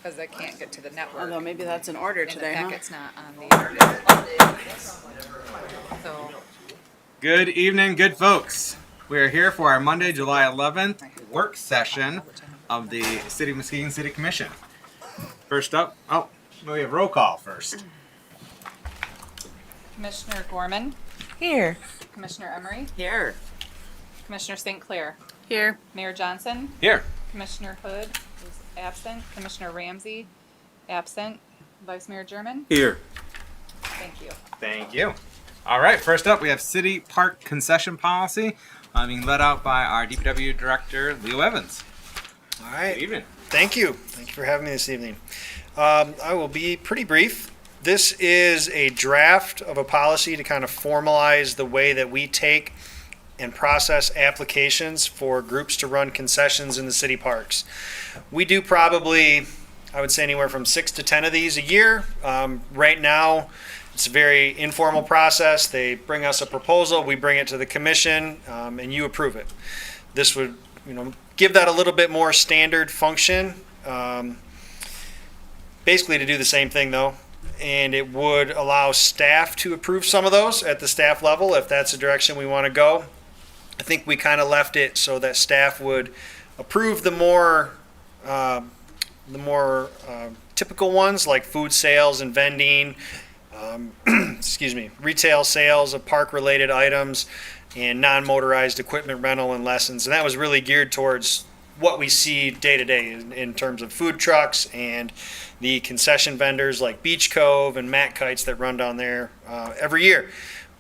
because I can't get to the network. Although maybe that's an order And today, the huh? packet's not on the So, Good evening, good folks. We are here for our Monday, July 11th work session of the City of Muskegon City Commission. First up, we have roll call first. Commissioner Gorman, Here. Commissioner Emery, Here. Commissioner St. Clair, Here. Mayor Johnson, Here. Commissioner Hood is absent, Commissioner Ramsey absent, Vice Mayor German. Here. Thank you. Thank you. All right, first up, we have City Park Concession Policy being led out by our DPW Director, Leo Evans. All right. Good evening. Thank you. Thank you for having me this evening. I will be pretty brief. This is a draft of a policy to kind of formalize the way that we take and process applications for groups to run concessions in the city parks. We do probably, I would say, anywhere from 6 to 10 of these a year. Right now, it's a very informal process. They bring us a proposal, we bring it to the commission, and you approve it. This would, give that a little bit more standard function. Basically to do the same thing though, and it would allow staff to approve some of those at the staff level if that's the direction we want to go. I think we kind of left it so that staff would approve the more typical ones like food sales and vending, retail sales of park-related items, and non-motorized equipment rental and lessons. And that was really geared towards what we see day to day in terms of food trucks and the concession vendors like Beach Cove and Matt Kites that run down there every year.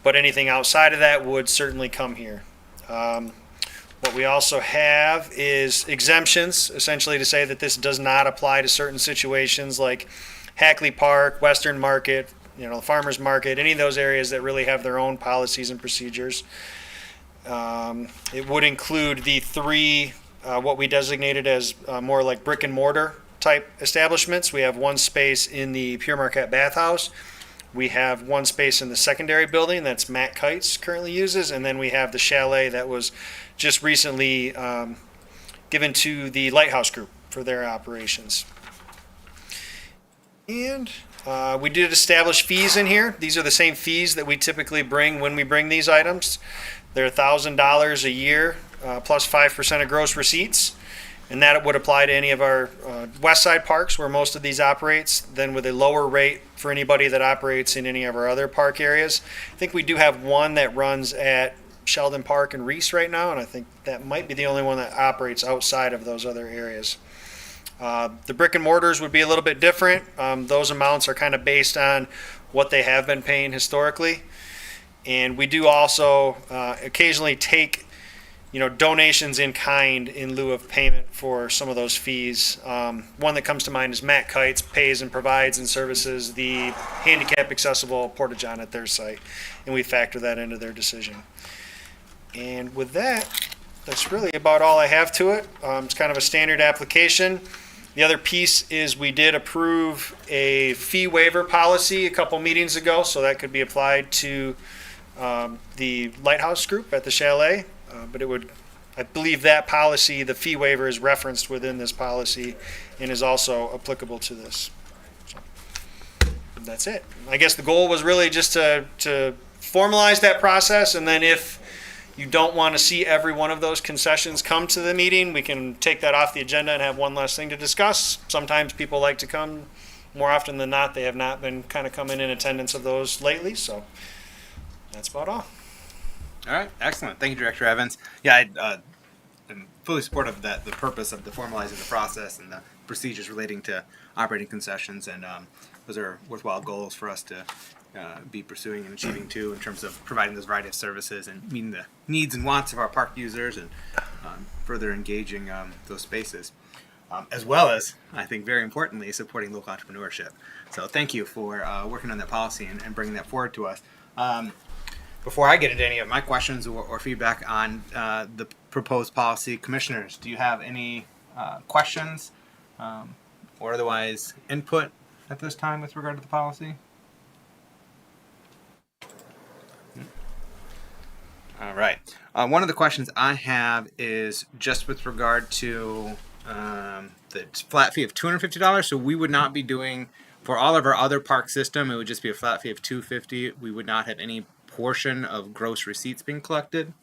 But anything outside of that would certainly come here. What we also have is exemptions, essentially to say that this does not apply to certain situations like Hackley Park, Western Market, the Farmers Market, any of those areas that really have their own policies and procedures. It would include the three, what we designated as more like brick and mortar type establishments. We have one space in the Pure Marquette Bathhouse. We have one space in the secondary building that's Matt Kites currently uses, and then we have the chalet that was just recently given to the Lighthouse Group for their operations. And we did establish fees in here. These are the same fees that we typically bring when we bring these items. They're $1,000 a year plus 5% of gross receipts. And that would apply to any of our west side parks where most of these operates, then with a lower rate for anybody that operates in any of our other park areas. I think we do have one that runs at Sheldon Park and Reese right now, and I think that might be the only one that operates outside of those other areas. The brick and mortars would be a little bit different. Those amounts are kind of based on what they have been paying historically. And we do also occasionally take donations in kind in lieu of payment for some of those fees. One that comes to mind is Matt Kites pays and provides and services the handicap accessible porta-john at their site, and we factor that into their decision. And with that, that's really about all I have to it. It's kind of a standard application. The other piece is we did approve a fee waiver policy a couple meetings ago, so that could be applied to the Lighthouse Group at the chalet. But I believe that policy, the fee waiver, is referenced within this policy and is also applicable to this. So, that's it. I guess the goal was really just to formalize that process, and then if you don't want to see every one of those concessions come to the meeting, we can take that off the agenda and have one less thing to discuss. Sometimes people like to come. More often than not, they have not been kind of coming in attendance of those lately, so that's about all. All right, excellent. Thank you, Director Evans. Yeah, I'm fully supportive of that, the purpose of the formalizing the process and the procedures relating to operating concessions, and those are worthwhile goals for us to be pursuing and achieving too, in terms of providing this variety of services and meeting the needs and wants of our park users and further engaging those spaces, as well as, I think very importantly, supporting local entrepreneurship. So thank you for working on that policy and bringing that forward to us. Before I get into any of my questions or feedback on the proposed policy, commissioners, do you have any questions or otherwise input at this time with regard to the policy? All right. One of the questions I have is just with regard to the flat fee of $250. So we would not be doing for all of our other park system. It would just be a flat fee of $250. We would not have any portion of gross receipts being collected.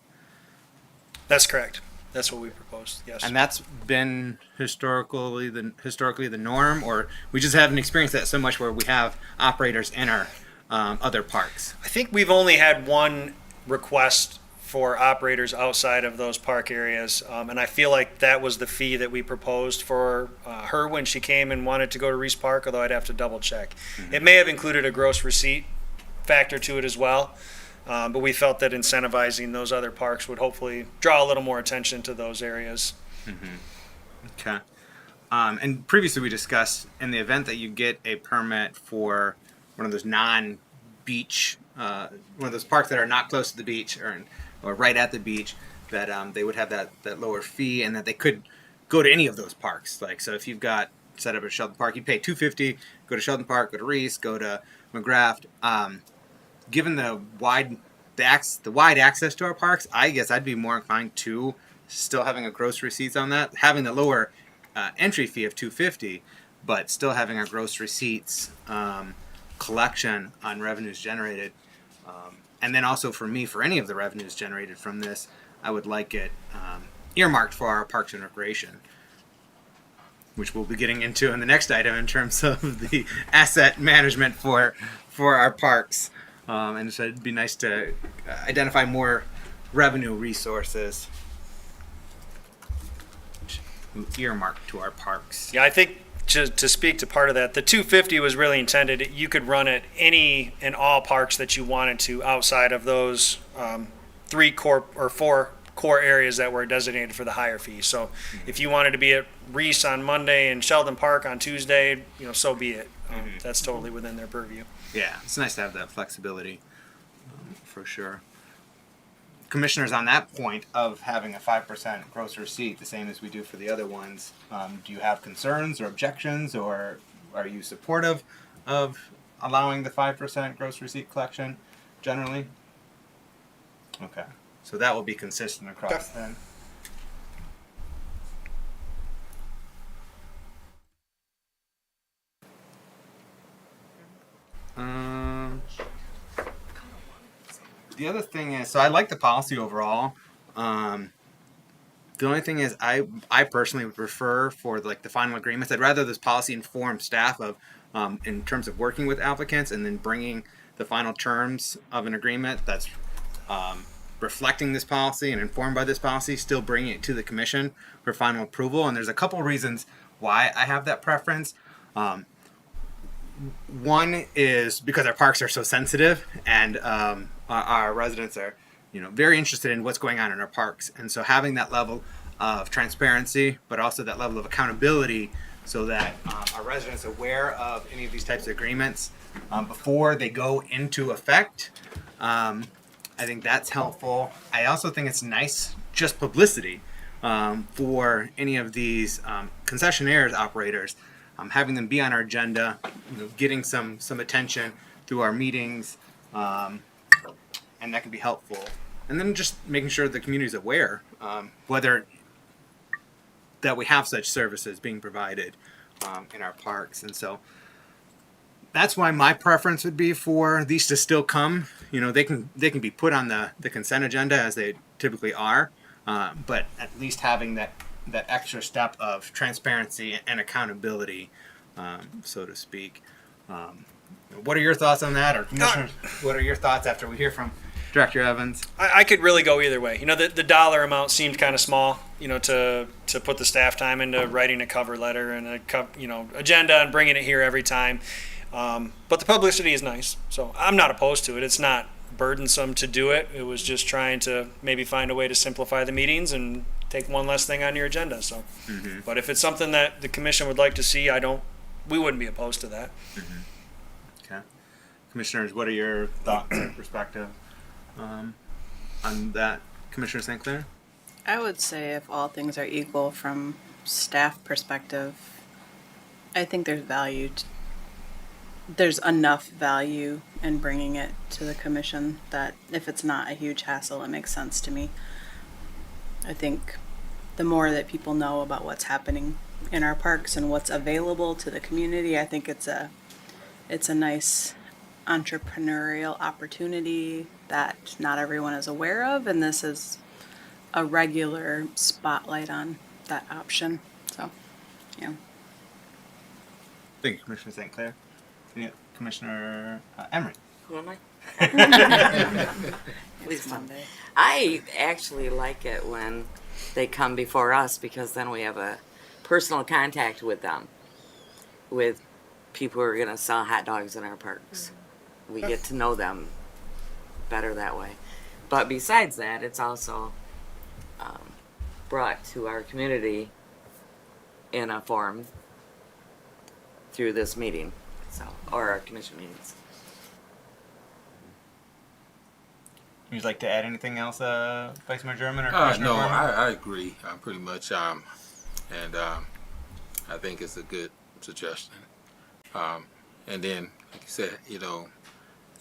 That's correct. That's what we proposed. Yes. And that's been historically the norm, or we just haven't experienced that so much where we have operators in our other parks. I think we've only had one request for operators outside of those park areas, and I feel like that was the fee that we proposed for her when she came and wanted to go to Reese Park, although I'd have to double check. It may have included a gross receipt factor to it as well, but we felt that incentivizing those other parks would hopefully draw a little more attention to those areas. Okay. And previously we discussed in the event that you get a permit for one of those non-beach, one of those parks that are not close to the beach or right at the beach, that they would have that lower fee, and that they could go to any of those parks. Like, so if you've got set up at Sheldon Park, you pay $250, go to Sheldon Park, go to Reese, go to McGrath. Given the wide access to our parks, I guess I'd be more inclined to still having a gross receipts on that, having the lower entry fee of $250, but still having our gross receipts collection on revenues generated. And then also for me, for any of the revenues generated from this, I would like it earmarked for our Parks and Recreation, which we'll be getting into in the next item in terms of the asset management for our parks. And so it'd be nice to identify more revenue resources earmarked to our parks. Yeah, I think to speak to part of that, the 250 was really intended, you could run at any and all parks that you wanted to outside of those 4 core areas that were designated for the higher fee. So if you wanted to be at Reese on Monday and Sheldon Park on Tuesday, so be it. That's totally within their purview. Yeah, it's nice to have that flexibility, for sure. Commissioners, on that point of having a 5% gross receipt, the same as we do for the other ones, do you have concerns or objections, or are you supportive of allowing the 5% gross receipt collection generally? Okay, so that will be consistent across then. The other thing is, so I like the policy overall. The only thing is, I personally would prefer for the final agreements. I'd rather this policy inform staff of, in terms of working with applicants, and then bringing the final terms of an agreement that's reflecting this policy and informed by this policy, still bringing it to the commission for final approval. And there's a couple reasons why I have that preference. One is because our parks are so sensitive, and our residents are, very interested in what's going on in our parks. And so having that level of transparency, but also that level of accountability, so that our residents are aware of any of these types of agreements before they go into effect. I think that's helpful. I also think it's nice, just publicity for any of these concessionaires operators. Having them be on our agenda, getting some attention through our meetings, and that can be helpful. And then just making sure the community is aware, whether that we have such services being provided in our parks. And so that's why my preference would be for these to still come. They can be put on the consent agenda as they typically are, but at least having that extra step of transparency and accountability, so to speak. What are your thoughts on that, or commissioners? What are your thoughts after we hear from Director Evans? I could really go either way. The dollar amount seemed kind of small, to put the staff time into writing a cover letter and a agenda and bringing it here every time. But the publicity is nice, so I'm not opposed to it. It's not burdensome to do it. It was just trying to maybe find a way to simplify the meetings and take one less thing on your agenda. So, but if it's something that the commission would like to see, we wouldn't be opposed to that. Okay, commissioners, what are your thoughts and perspective on that, Commissioner St. Clair? I would say if all things are equal from staff perspective, I think there's enough value in bringing it to the commission that if it's not a huge hassle, it makes sense to me. I think the more that people know about what's happening in our parks and what's available to the community, I think it's a nice entrepreneurial opportunity that not everyone is aware of, and this is a regular spotlight on that option. So, yeah. Thank you, Commissioner St. Clair. Commissioner Emery. Who am I? It's Monday. I actually like it when they come before us because then we have a personal contact with them, with people who are going to sell hot dogs in our parks. We get to know them better that way. But besides that, it's also brought to our community in a form through this meeting, or our commission meetings. Would you like to add anything else, Vice Mayor German or Commissioner No, Gorman? I agree. Pretty much, and I think it's a good suggestion. And then, like you said,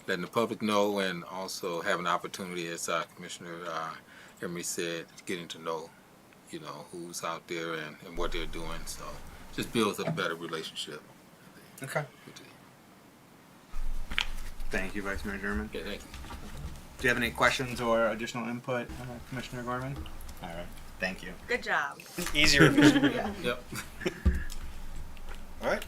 letting the public know, and also have an opportunity, as Commissioner Emery said, getting to know, who's out there and what they're doing. So, just builds a better relationship. Okay. Thank you, Vice Mayor German. Yeah, thank you. Do you have any questions or additional input, Commissioner Gorman? All right. Thank you. Good job. Easier. Yep. All right.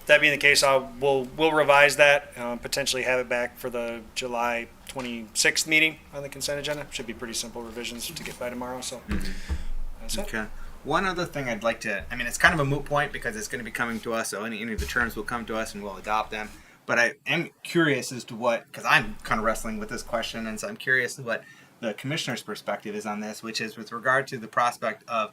That being the case, we'll revise that, potentially have it back for the July 26th meeting on the consent agenda. Should be pretty simple revisions to get by tomorrow. So that's it. Okay. One other thing I'd like to, it's kind of a moot point because it's going to be coming to us, so any of the terms will come to us and we'll adopt them. But I am curious as to what, because I'm kind of wrestling with this question, and so I'm curious what the commissioner's perspective is on this, which is with regard to the prospect of,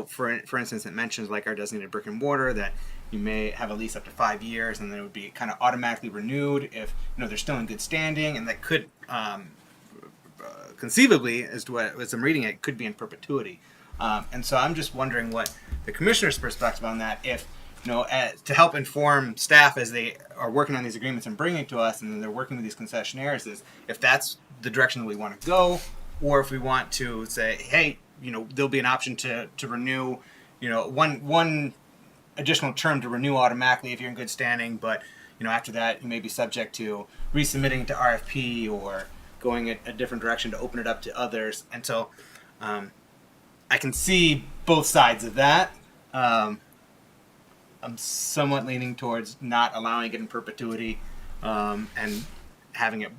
for instance, it mentions like our designated brick and mortar that you may have a lease up to 5 years, and then it would be kind of automatically renewed if they're still in good standing, and that could conceivably, as I'm reading it, could be in perpetuity. And so I'm just wondering what the commissioner's perspective on that, if to help inform staff as they are working on these agreements and bringing it to us, and then they're working with these concessionaires, is if that's the direction that we want to go, or if we want to say, hey, there'll be an option to renew, one additional term to renew automatically if you're in good standing, but after that you may be subject to resubmitting to RFP or going a different direction to open it up to others. And so I can see both sides of that. I'm somewhat leaning towards not allowing it in perpetuity, and having it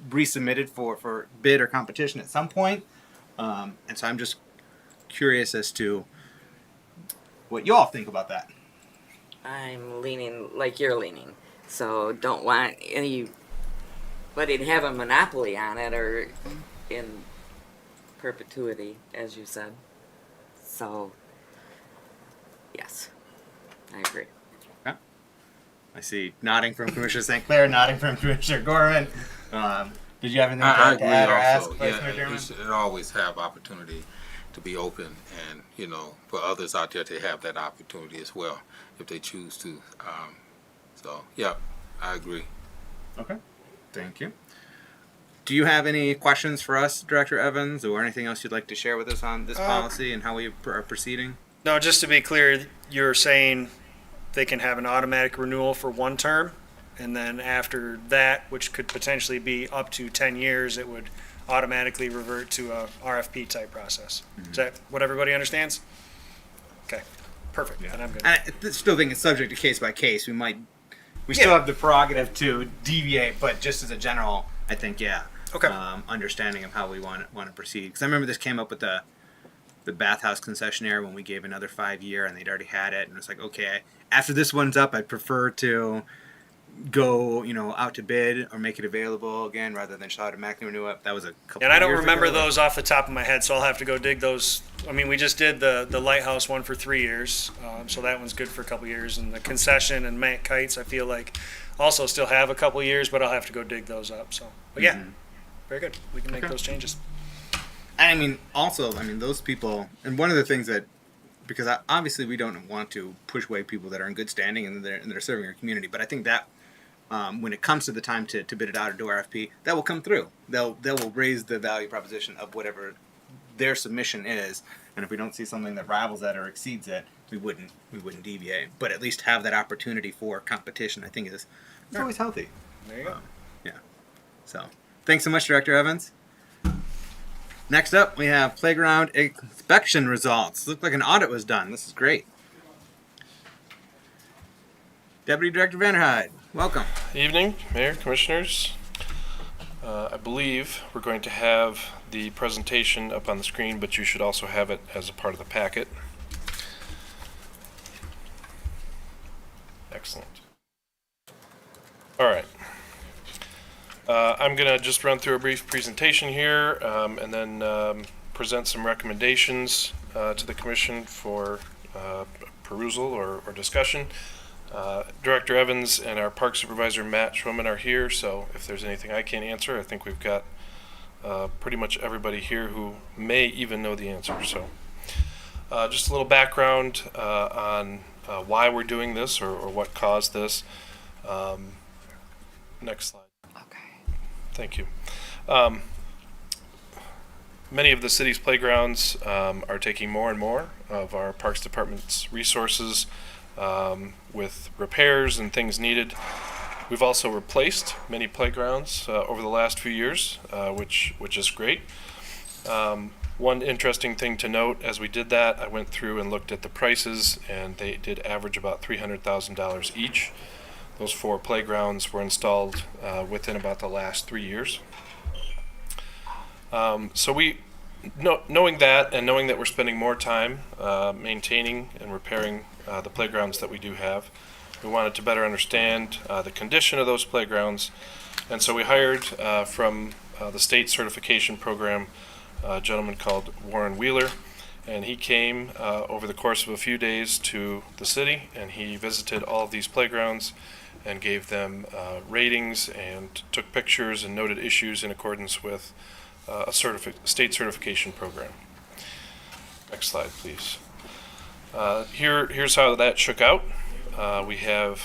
resubmitted for bid or competition at some point. And so I'm just curious as to what you all think about that. I'm leaning like you're leaning, so don't want anybody to have a monopoly on it or in perpetuity, as you said. So, yes, I agree. Okay. I see nodding from Commissioner St. Clair, nodding from Commissioner Gorman. Did you have anything I to agree add or ask, also. Vice Mayor Yeah, German? it should always have opportunity to be open, and for others out there to have that opportunity as well if they choose to. So yeah, I agree. Okay, thank you. Do you have any questions for us, Director Evans, or anything else you'd like to share with us on this policy and how we are proceeding? No, just to be clear, you're saying they can have an automatic renewal for one term, and then after that, which could potentially be up to 10 years, it would automatically revert to a RFP type process. Mm-hmm. Is that what everybody understands? Okay, perfect. Yeah. Then I'm good. I still think it's subject to case by case. We still have the prerogative to deviate, but just as a general, I think, Okay. Understanding of how we want to proceed. Because I remember this came up with the bathhouse concessionaire when we gave another 5 year, and they'd already had it, and it's like, okay, after this one's up, I'd prefer to go, out to bid or make it available again rather than just automatically renew it. That was a couple. And I don't years remember ago. those off the top of my head, so I'll have to go dig those. I mean, we just did the lighthouse one for 3 years, so that one's good for a couple years. And the concession and Matt Kites, I feel like also still have a couple years, but I'll have to go dig those up. So, but yeah, very good. We can make Okay. those changes. Also, those people, and one of the things that, because obviously we don't want to push away people that are in good standing and they're serving our community, but I think that when it comes to the time to bid it out or do RFP, that will come through. They will raise the value proposition of whatever their submission is, and if we don't see something that rivals that or exceeds it, we wouldn't deviate. But at least have that opportunity for competition, I think, is it's always healthy. There you go. Yeah. So thanks so much, Director Evans. Next up, we have playground inspection results. Looked like an audit was done. This is great. Deputy Director Vanderhyde, welcome. Evening, Mayor, Commissioners. I believe we're going to have the presentation up on the screen, but you should also have it as a part of the packet. Excellent. All right. I'm going to just run through a brief presentation here and then present some recommendations to the Commission for perusal or discussion. Director Evans and our Park Supervisor Matt Schwimmen are here, so if there's anything I can't answer, I think we've got pretty much everybody here who may even know the answer. So just a little background on why we're doing this or what caused this. Next slide. Okay. Thank you. Many of the city's playgrounds are taking more and more of our Parks Department's resources with repairs and things needed. We've also replaced many playgrounds over the last few years, which is great. One interesting thing to note, as we did that, I went through and looked at the prices, and they did average about $300,000 each. Those 4 playgrounds were installed within about the last 3 years. So knowing that and knowing that we're spending more time maintaining and repairing the playgrounds that we do have, we wanted to better understand the condition of those playgrounds. And so we hired from the state certification program a gentleman called Warren Wheeler, and he came over the course of a few days to the city, and he visited all of these playgrounds and gave them ratings and took pictures and noted issues in accordance with a state certification program. Next slide, please. Here's how that shook out. We have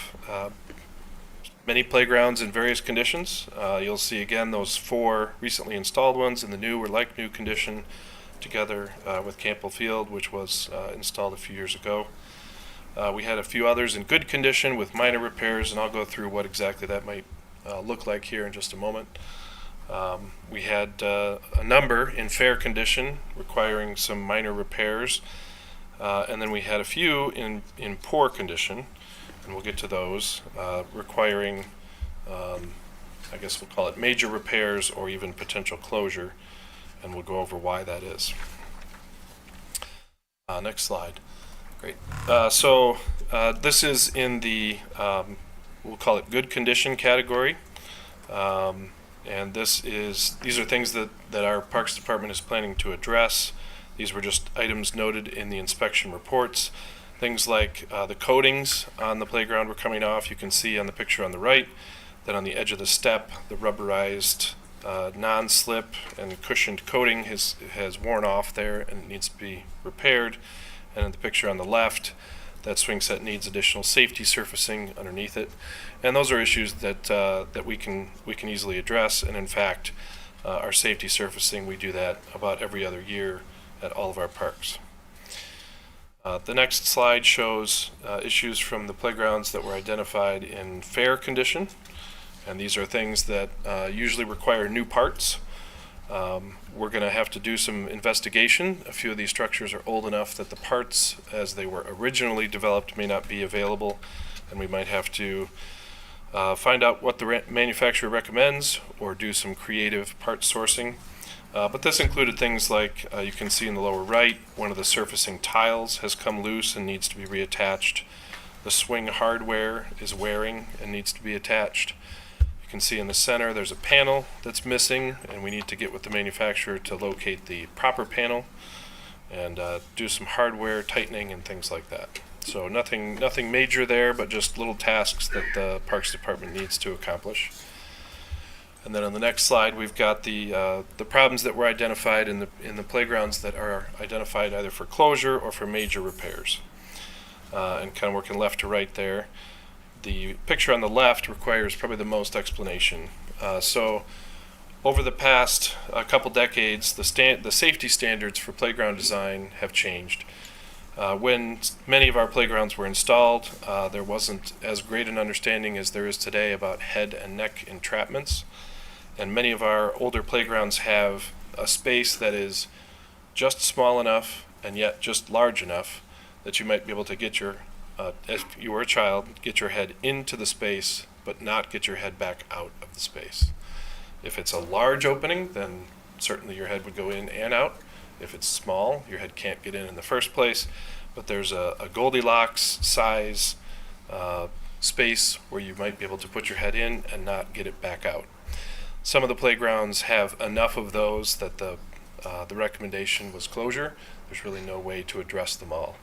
many playgrounds in various conditions. You'll see again those 4 recently installed ones, and the new or like new condition together with Campbell Field, which was installed a few years ago. We had a few others in good condition with minor repairs, and I'll go through what exactly that might look like here in just a moment. We had a number in fair condition requiring some minor repairs, and then we had a few in poor condition, and we'll get to those, requiring, I guess we'll call it major repairs or even potential closure, and we'll go over why that is. Next slide. Great. So this is in the, we'll call it good condition category. And these are things that our Parks Department is planning to address. These were just items noted in the inspection reports. Things like the coatings on the playground were coming off. You can see on the picture on the right that on the edge of the step, the rubberized non-slip and cushioned coating has worn off there and it needs to be repaired. And in the picture on the left, that swing set needs additional safety surfacing underneath it. And those are issues that we can easily address. And in fact, our safety surfacing, we do that about every other year at all of our parks. The next slide shows issues from the playgrounds that were identified in fair condition. And these are things that usually require new parts. We're going to have to do some investigation. A few of these structures are old enough that the parts as they were originally developed may not be available, and we might have to find out what the manufacturer recommends or do some creative part sourcing. But this included things like you can see in the lower right, one of the surfacing tiles has come loose and needs to be reattached. The swing hardware is wearing and needs to be attached. You can see in the center there's a panel that's missing, and we need to get with the manufacturer to locate the proper panel and do some hardware tightening and things like that. So nothing major there, but just little tasks that the Parks Department needs to accomplish. And then on the next slide, we've got the problems that were identified in the playgrounds that are identified either for closure or for major repairs. And kind of working left to right there. the picture on the left requires probably the most explanation. So over the past couple decades, the safety standards for playground design have changed. When many of our playgrounds were installed, there wasn't as great an understanding as there is today about head and neck entrapments. And many of our older playgrounds have a space that is just small enough and yet just large enough that you might be able to get your, if you were a child, get your head into the space but not get your head back out of the space. If it's a large opening, then certainly your head would go in and out. If it's small, your head can't get in the first place, but there's a Goldilocks size space where you might be able to put your head in and not get it back out. Some of the playgrounds have enough of those that the recommendation was closure. There's really no way to address them all.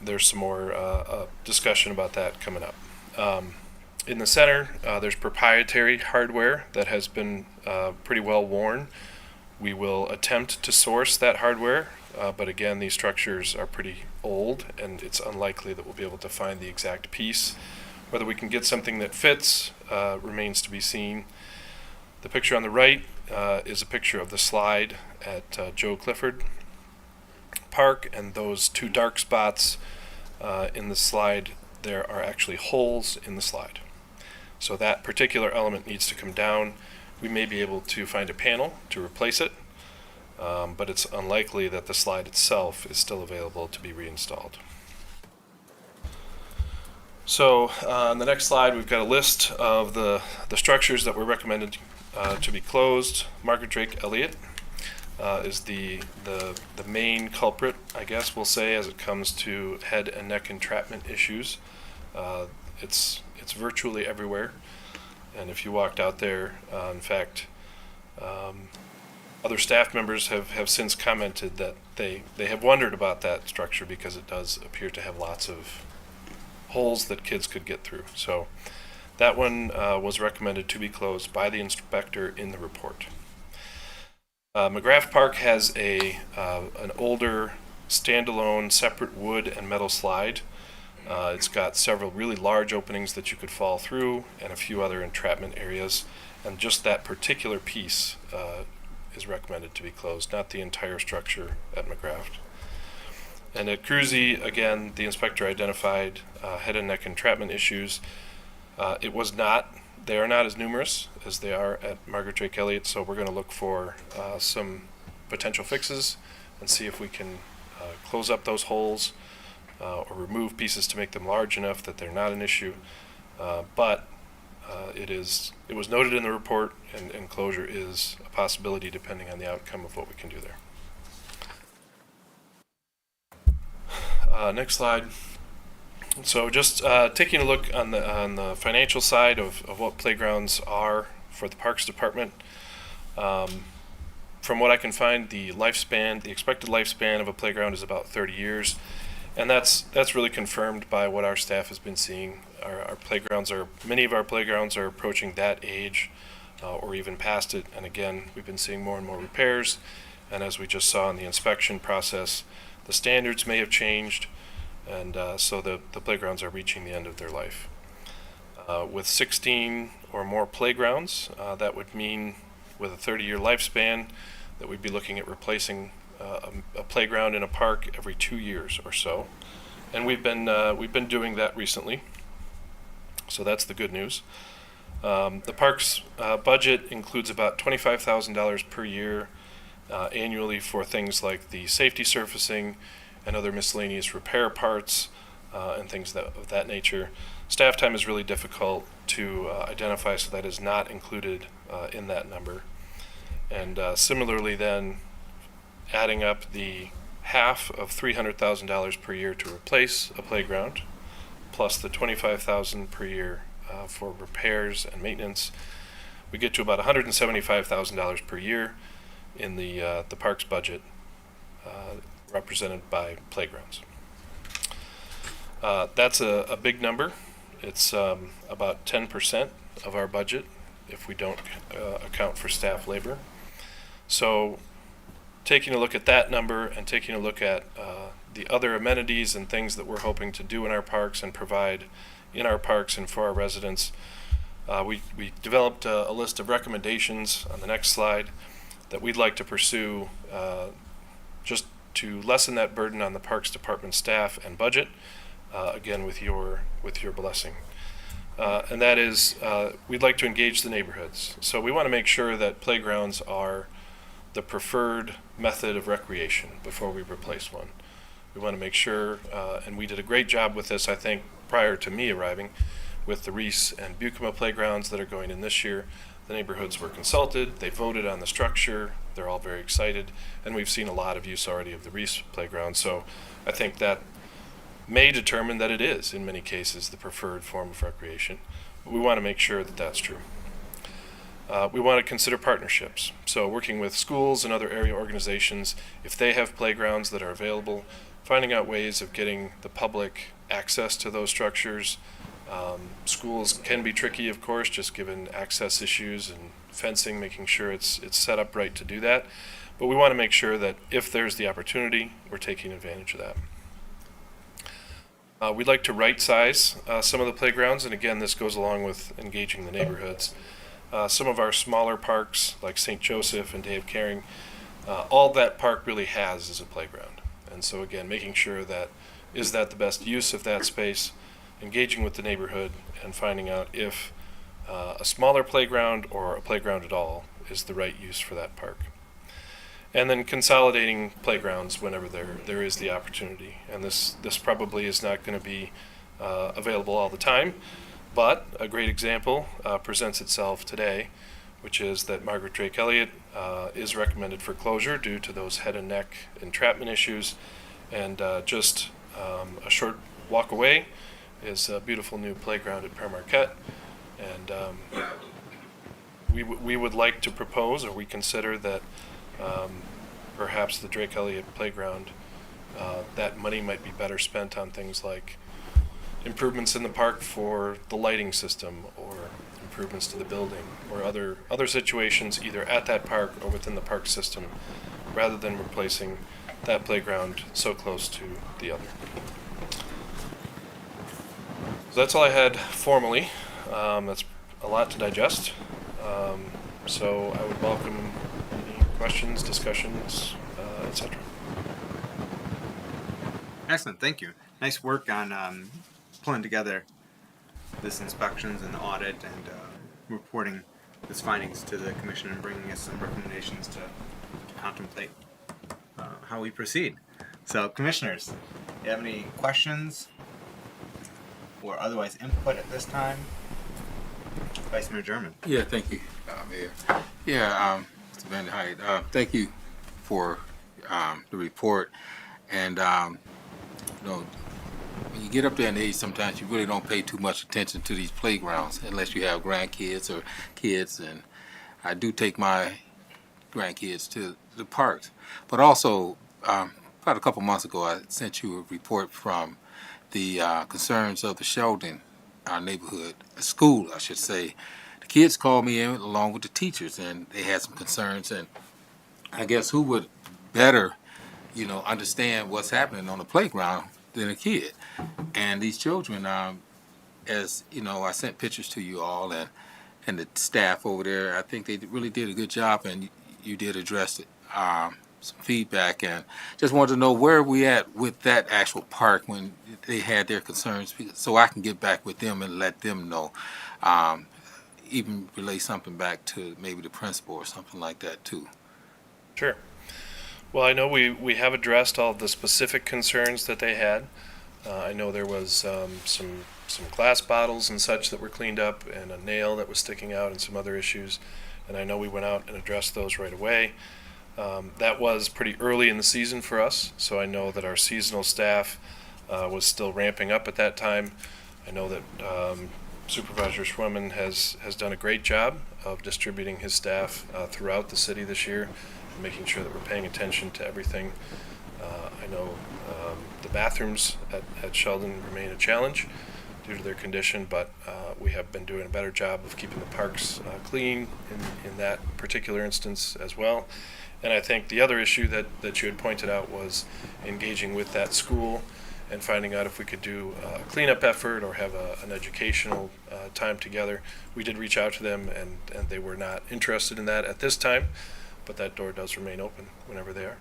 There's some more discussion about that coming up. In the center, there's proprietary hardware that has been pretty well worn. We will attempt to source that hardware, but again, these structures are pretty old, and it's unlikely that we'll be able to find the exact piece. Whether we can get something that fits remains to be seen. The picture on the right is a picture of the slide at Joe Clifford Park, and those two dark spots in the slide, there are actually holes in the slide. So that particular element needs to come down. We may be able to find a panel to replace it, but it's unlikely that the slide itself is still available to be reinstalled. So on the next slide, we've got a list of the structures that were recommended to be closed. Margaret Drake Elliott is the main culprit, I guess we'll say, as it comes to head and neck entrapment issues. It's virtually everywhere, and if you walked out there, in fact, other staff members have since commented that they have wondered about that structure because it does appear to have lots of holes that kids could get through. So that one was recommended to be closed by the inspector in the report. McGrath Park has an older standalone separate wood and metal slide. It's got several really large openings that you could fall through and a few other entrapment areas, and just that particular piece is recommended to be closed, not the entire structure at McGrath. And at Cruzy, again, the inspector identified head and neck entrapment issues. They are not as numerous as they are at Margaret Drake Elliott, so we're going to look for some potential fixes and see if we can close up those holes or remove pieces to make them large enough that they're not an issue. But it was noted in the report, and closure is a possibility depending on the outcome of what we can do there. Next slide. So just taking a look on the financial side of what playgrounds are for the Parks Department. From what I can find, the expected lifespan of a playground is about 30 years. And that's really confirmed by what our staff has been seeing. Many of our playgrounds are approaching that age or even past it. And again, we've been seeing more and more repairs. And as we just saw in the inspection process, the standards may have changed, and so the playgrounds are reaching the end of their life. With 16 or more playgrounds, that would mean with a 30-year lifespan that we'd be looking at replacing a playground in a park every 2 years or so, and we've been doing that recently. So that's the good news. The park's budget includes about $25,000 per year annually for things like the safety surfacing and other miscellaneous repair parts and things of that nature. Staff time is really difficult to identify, so that is not included in that number. And similarly then, adding up the half of $300,000 per year to replace a playground, plus the $25,000 per year for repairs and maintenance, we get to about $175,000 per year in the park's budget, represented by playgrounds. That's a big number. It's about 10% of our budget if we don't account for staff labor. So taking a look at that number and taking a look at the other amenities and things that we're hoping to do in our parks and provide in our parks and for our residents, we developed a list of recommendations on the next slide that we'd like to pursue just to lessen that burden on the Parks Department staff and budget, again with your blessing. And that is, we'd like to engage the neighborhoods. So we want to make sure that playgrounds are the preferred method of recreation before we replace one. We want to make sure, and we did a great job with this, I think, prior to me arriving, with the Reese and Bucama playgrounds that are going in this year. The neighborhoods were consulted, they voted on the structure, they're all very excited, and we've seen a lot of use already of the Reese playground. So I think that may determine that it is, in many cases, the preferred form of recreation. But we want to make sure that that's true. We want to consider partnerships. So working with schools and other area organizations, if they have playgrounds that are available, finding out ways of getting the public access to those structures. Schools can be tricky, of course, just given access issues and fencing, making sure it's set up right to do that. But we want to make sure that if there's the opportunity, we're taking advantage of that. We'd like to right size some of the playgrounds, and again, this goes along with engaging the neighborhoods. Some of our smaller parks, like St. Joseph and Dave Caring, all that park really has is a playground. And so again, making sure that is that the best use of that space, engaging with the neighborhood, and finding out if a smaller playground or a playground at all is the right use for that park. And then consolidating playgrounds whenever there is the opportunity. And this probably is not going to be available all the time, but a great example presents itself today, which is that Margaret Drake Elliott is recommended for closure due to those head and neck entrapment issues. And just a short walk away is a beautiful new playground at Pere Marquette. And we would like to propose, or we consider that perhaps the Drake Elliott playground, that money might be better spent on things like improvements in the park for the lighting system, or improvements to the building, or other situations either at that park or within the park system, rather than replacing that playground so close to the other. So that's all I had formally. That's a lot to digest. So I would welcome any questions, discussions, etc. Excellent, thank you. Nice work on pulling together this inspections and the audit and reporting its findings to the commission and bringing us some recommendations to contemplate how we proceed. So, commissioners, do you have any questions or otherwise input at this time? Vice Mayor German. Yeah, thank you, Mayor. Yeah, Mr. Van der Heid, thank you for the report. And, when you get up there in age, sometimes you really don't pay too much attention to these playgrounds unless you have grandkids or kids. And I do take my grandkids to the parks. But also, about a couple months ago, I sent you a report from the concerns of the Sheldon neighborhood school, I should say. The kids called me in along with the teachers, and they had some concerns. And I guess who would better, understand what's happening on the playground than a kid? And these children, as I sent pictures to you all and the staff over there. I think they really did a good job, and you did address some feedback, and just wanted to know where we at with that actual park when they had their concerns, so I can get back with them and let them know, even relay something back to maybe the principal or something like that too. Sure. Well, I know we have addressed all of the specific concerns that they had. I know there was some glass bottles and such that were cleaned up, and a nail that was sticking out, and some other issues. And I know we went out and addressed those right away. That was pretty early in the season for us, so I know that our seasonal staff was still ramping up at that time. I know that Supervisor Schwimmen has done a great job of distributing his staff throughout the city this year, and making sure that we're paying attention to everything. I know the bathrooms at Sheldon remain a challenge due to their condition, but we have been doing a better job of keeping the parks clean in that particular instance as well. And I think the other issue that you had pointed out was engaging with that school and finding out if we could do a cleanup effort or have an educational time together. We did reach out to them, and they were not interested in that at this time, but that door does remain open whenever they are.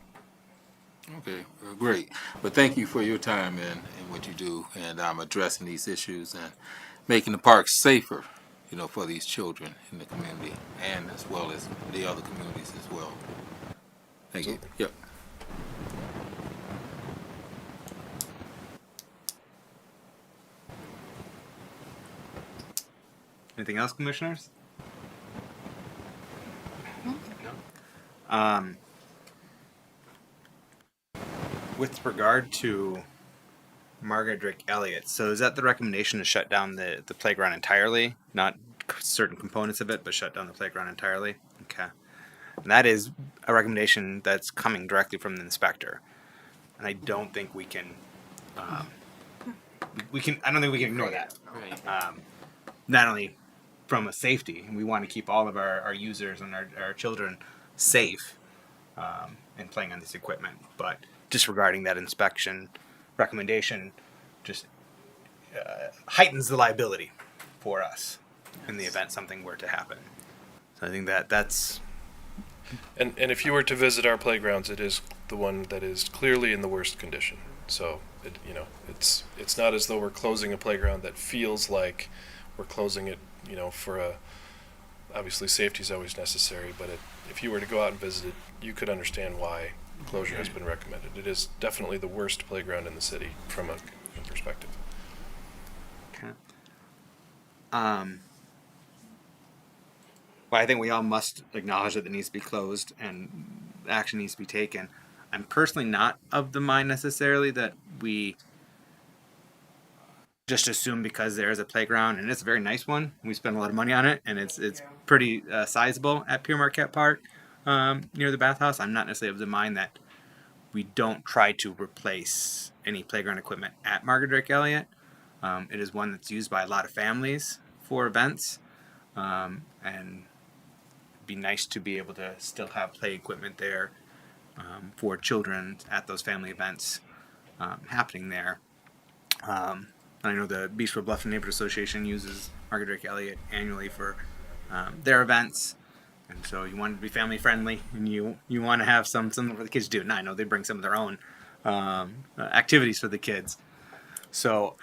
Okay, great. But thank you for your time and what you do, and addressing these issues and making the parks safer, for these children in the community, and as well as the other communities as well. Thank you. Yep. Anything else, commissioners? With regard to Margaret Drake Elliott, so is that the recommendation to shut down the playground entirely? Not certain components of it, but shut down the playground entirely? Okay. And that is a recommendation that's coming directly from the inspector. And I don't think we can, I don't think we can ignore that. Right. Not only from a safety, we want to keep all of our users and our children safe in playing on this equipment, but disregarding that inspection recommendation just heightens the liability for us in the event something were to happen. So I think that's And if you were to visit our playgrounds, it is the one that is clearly in the worst condition. So it's not as though we're closing a playground that feels like we're closing it, for obviously safety is always necessary, but if you were to go out and visit it, you could understand why closure has been recommended. It is definitely the worst playground in the city from a perspective. okay. Well, I think we all must acknowledge that it needs to be closed and action needs to be taken. I'm personally not of the mind necessarily that we just assume because there's a playground and it's a very nice one. We spend a lot of money on it, and it's pretty sizable at Pierre Marquette Park near the bathhouse. I'm not necessarily of the mind that we don't try to replace any playground equipment at Margaret Drake Elliott. It is one that's used by a lot of families for events, and it'd be nice to be able to still have play equipment there for children at those family events happening there. I know the Beechwood Bluffton Neighborhood Association uses Margaret Drake Elliott annually for their events, and so you want it to be family friendly, and you want to have something for the kids to do. And I know they bring some of their own activities for the kids. So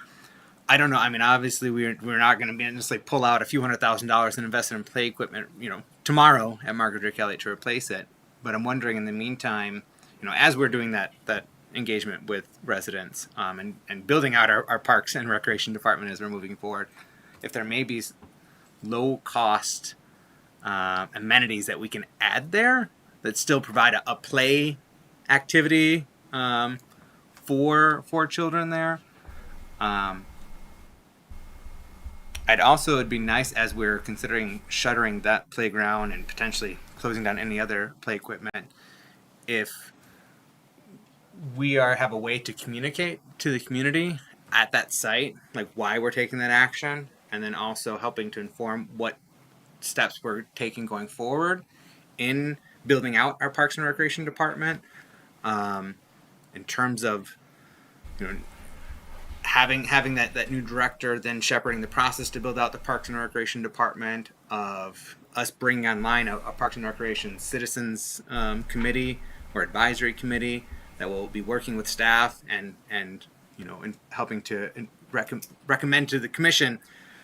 I don't know. I mean, obviously we're not going to necessarily pull out a few $100,000 and invest in play equipment, tomorrow at Margaret Drake Elliott to replace it. But I'm wondering in the meantime, as we're doing that engagement with residents and building out our parks and recreation department as we're moving forward, if there may be low cost amenities that we can add there that still provide a play activity for children there. It'd be nice, as we're considering shuttering that playground and potentially closing down any other play equipment, if we have a way to communicate to the community at that site, like why we're taking that action, and then also helping to inform what steps we're taking going forward in building out our Parks and Recreation Department, in terms of having that new director then shepherding the process to build out the Parks and Recreation Department, of us bringing online a Parks and Recreation Citizens Committee or Advisory Committee that will be working with staff and helping to recommend to the commission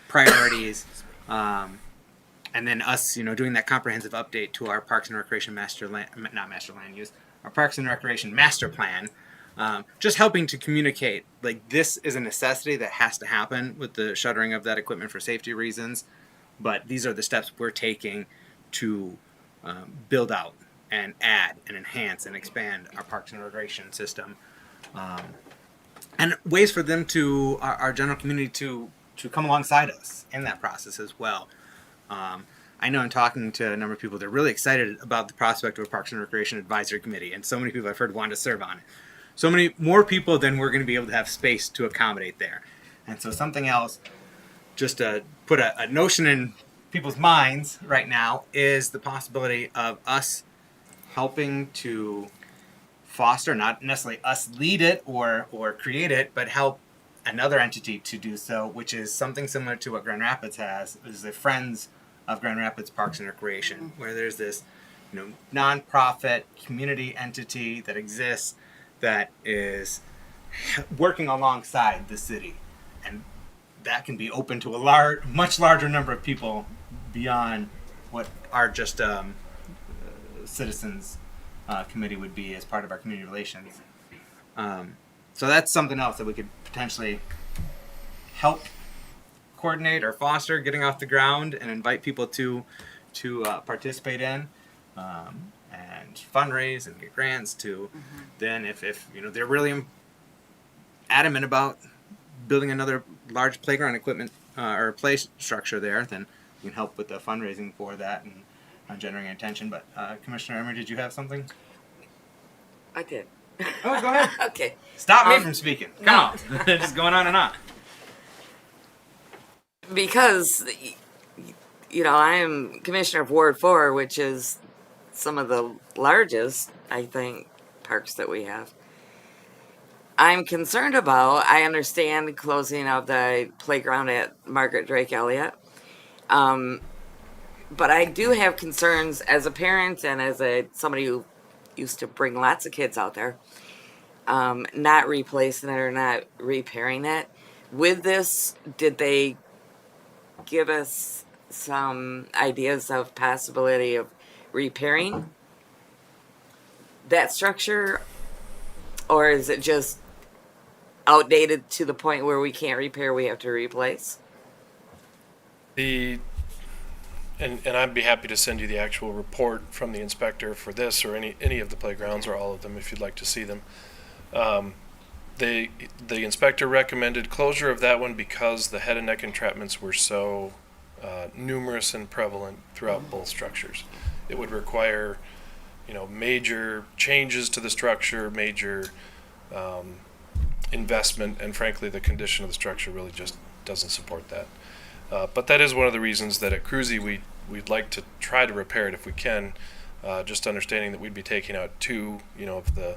priorities, and then us doing that comprehensive update to our Parks and Recreation our Parks and Recreation Master Plan. Just helping to communicate, like, this is a necessity that has to happen with the shuttering of that equipment for safety reasons, but these are the steps we're taking to build out and add and enhance and expand our Parks and Recreation system, and ways for them to our general community to come alongside us in that process as well. I know in talking to a number of people, they're really excited about the prospect of a Parks and Recreation Advisory Committee, and so many people I've heard want to serve on it. So many more people than we're going to be able to have space to accommodate there. And so something else, just to put a notion in people's minds right now, is the possibility of us helping to foster, not necessarily us lead it or create it, but help another entity to do so, which is something similar to what Grand Rapids has, is the Friends of Grand Rapids Parks and Recreation, where there's this, nonprofit community entity that exists that is working alongside the city, and that can be open to a much larger number of people beyond what our just citizens committee would be as part of our community relations. So that's something else that we could potentially help coordinate or foster getting off the ground and invite people to participate in, and fundraise and get grants to. Then if they're really adamant about building another large playground equipment or play structure there, then we can help with the fundraising for that and generating attention. But Commissioner Emery, did you have something? I did. Oh, go ahead. Okay. Stop me from speaking. Come on. Just going on and on. Because, I am commissioner of Ward 4, which is some of the largest, I think, parks that we have. I'm concerned about, I understand closing of the playground at Margaret Drake Elliott. But I do have concerns as a parent and as somebody who used to bring lots of kids out there, not replacing it or not repairing it. With this, did they give us some ideas of possibility of repairing that structure, or is it just outdated to the point where we can't repair, we have to replace? And I'd be happy to send you the actual report from the inspector for this or any of the playgrounds or all of them if you'd like to see them. The inspector recommended closure of that one because the head and neck entrapments were so numerous and prevalent throughout both structures. It would require, major changes to the structure, major investment, and frankly, the condition of the structure really just doesn't support that. But that is one of the reasons that at Cruzy we'd like to try to repair it if we can, just understanding that we'd be taking out two, of the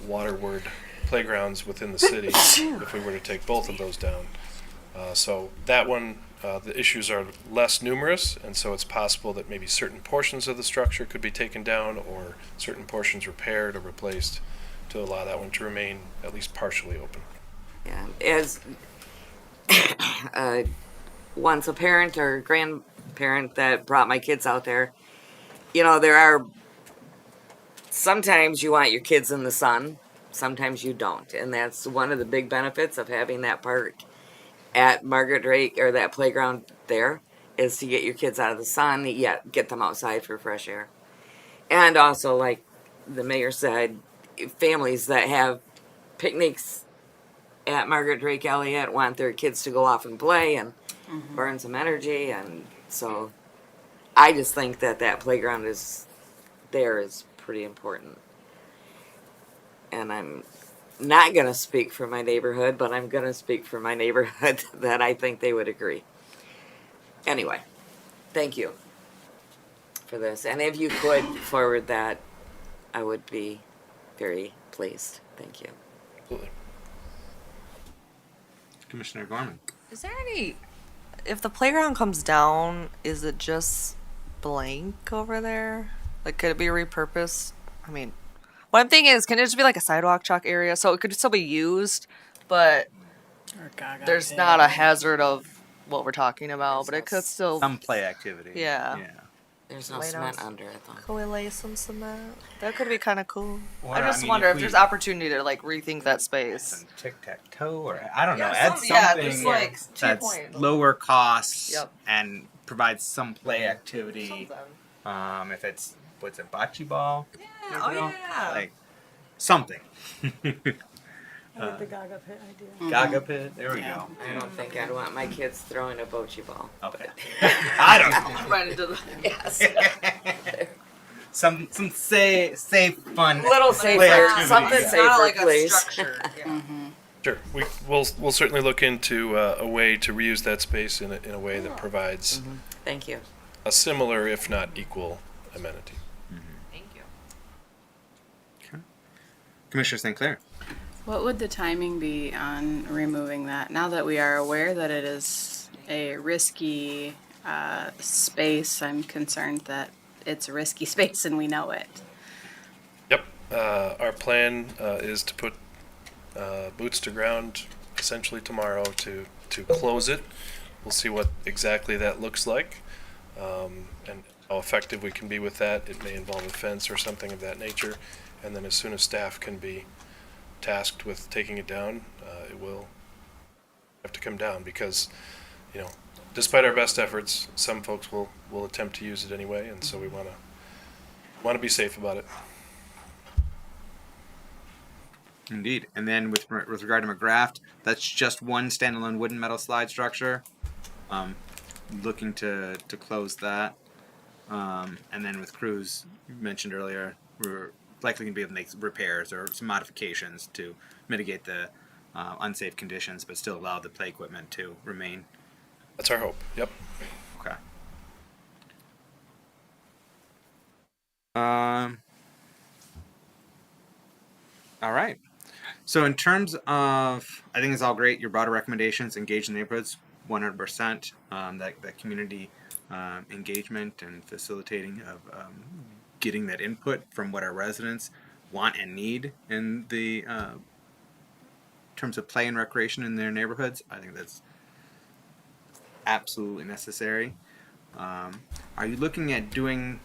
waterward playgrounds within the city if we were to take both of those down. So that one, the issues are less numerous, and so it's possible that maybe certain portions of the structure could be taken down or certain portions repaired or replaced to allow that one to remain at least partially open. Yeah, as once a parent or grandparent that brought my kids out there, there are sometimes you want your kids in the sun, sometimes you don't, and that's one of the big benefits of having that park at Margaret Drake, or that playground there, is to get your kids out of the sun, yet get them outside for fresh air. And also, like the mayor said, families that have picnics at Margaret Drake Elliott want their kids to go off and play and burn some energy, and so I just think that playground is pretty important. And I'm not going to speak for my neighborhood, but I'm going to speak for my neighborhood that I think they would agree. Anyway, thank you for this. And if you could forward that, I would be very pleased. Thank you. Absolutely. Commissioner Gorman. Is there any, if the playground comes down, is it just blank over there? Like, could it be repurposed? I mean, what I'm thinking is, can it just be like a sidewalk chalk area so it could still be used, but there's not a hazard of what we're talking about, but it could still. Some play activity. Yeah. There's no Lay cement down. under it, though. Could we lay some cement? That could be kind of cool. Or, I just I mean, wonder if if there's opportunity to like rethink that space. Some tic-tac-toe, or I don't know, Yeah, add some- yeah, something just, like, to your that's point. lower costs Yep. and provides some play activity. Something. If it's what's it, bocce ball? Yeah, oh yeah. Like something. I like the Gaga pit idea. Gaga pit. There we go. I don't think I'd want my kids throwing a bocce ball. Okay. I don't know. Right into the yes. Some safe, fun. Little play safer, activity. something Yeah. safer, Not like please. a structure. Yeah. Sure, we'll certainly look into a way to reuse that space in a way that provides Thank you. a similar, if not equal, amenity. Thank you. Commissioner St. Clair. What would the timing be on removing that? Now that we are aware that it is a risky space, I'm concerned that it's a risky space and we know it. Yep, our plan is to put boots to ground essentially tomorrow to close it. We'll see what exactly that looks like, and how effective we can be with that. It may involve a fence or something of that nature, and then as soon as staff can be tasked with taking it down, it will have to come down because, despite our best efforts, some folks will attempt to use it anyway, and so we want to be safe about it. Indeed. And then with regard to McGrath, that's just one standalone wooden metal slide structure. Looking to close that. And then with Cruz, you mentioned earlier, we're likely going to be able to make repairs or some modifications to mitigate the unsafe conditions, but still allow the play equipment to remain. That's our hope. Yep. Okay. All right. So in terms of, I think it's all great. Your broader recommendations, engage the neighborhoods, 100%. That community engagement and facilitating of getting that input from what our residents want and need in the terms of play and recreation in their neighborhoods. I think that's absolutely necessary. Are you looking at doing?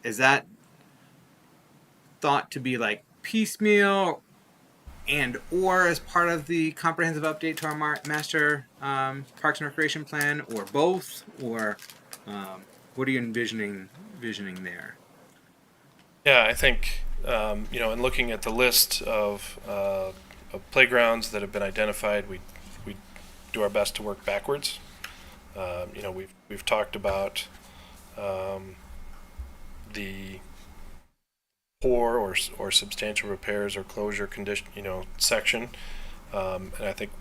Is that thought to be like piecemeal and or as part of the comprehensive update to our master parks and recreation plan, or both, or what are you envisioning there? Yeah, I think in looking at the list of playgrounds that have been identified, we do our best to work backwards. We've talked about the poor or substantial repairs or closure condition, section, and I think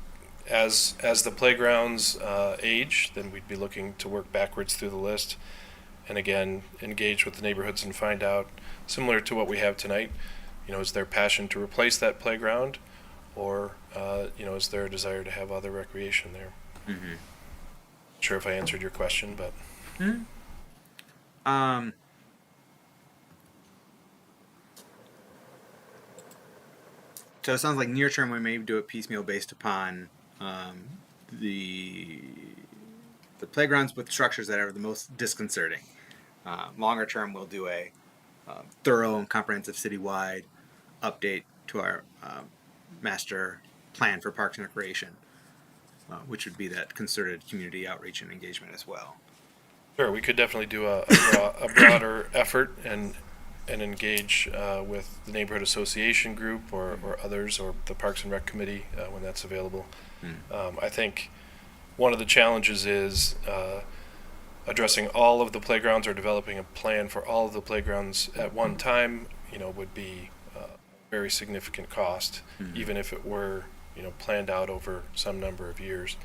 as the playgrounds age, then we'd be looking to work backwards through the list, and again engage with the neighborhoods and find out, similar to what we have tonight, is there passion to replace that playground, or is there a desire to have other recreation there? Mm-hmm. Not sure if I answered your question, but. So it sounds like near term we may do it piecemeal based upon the playgrounds with structures that are the most disconcerting. Longer term, we'll do a thorough and comprehensive citywide update to our master plan for parks and recreation, which would be that concerted community outreach and engagement as well. Sure, we could definitely do a broader effort and engage with the neighborhood association group or others, or the Parks and Rec committee when that's available. I think one of the challenges is addressing all of the playgrounds or developing a plan for all of the playgrounds at one time. Would be a very significant cost, even if it were planned out over some number of years.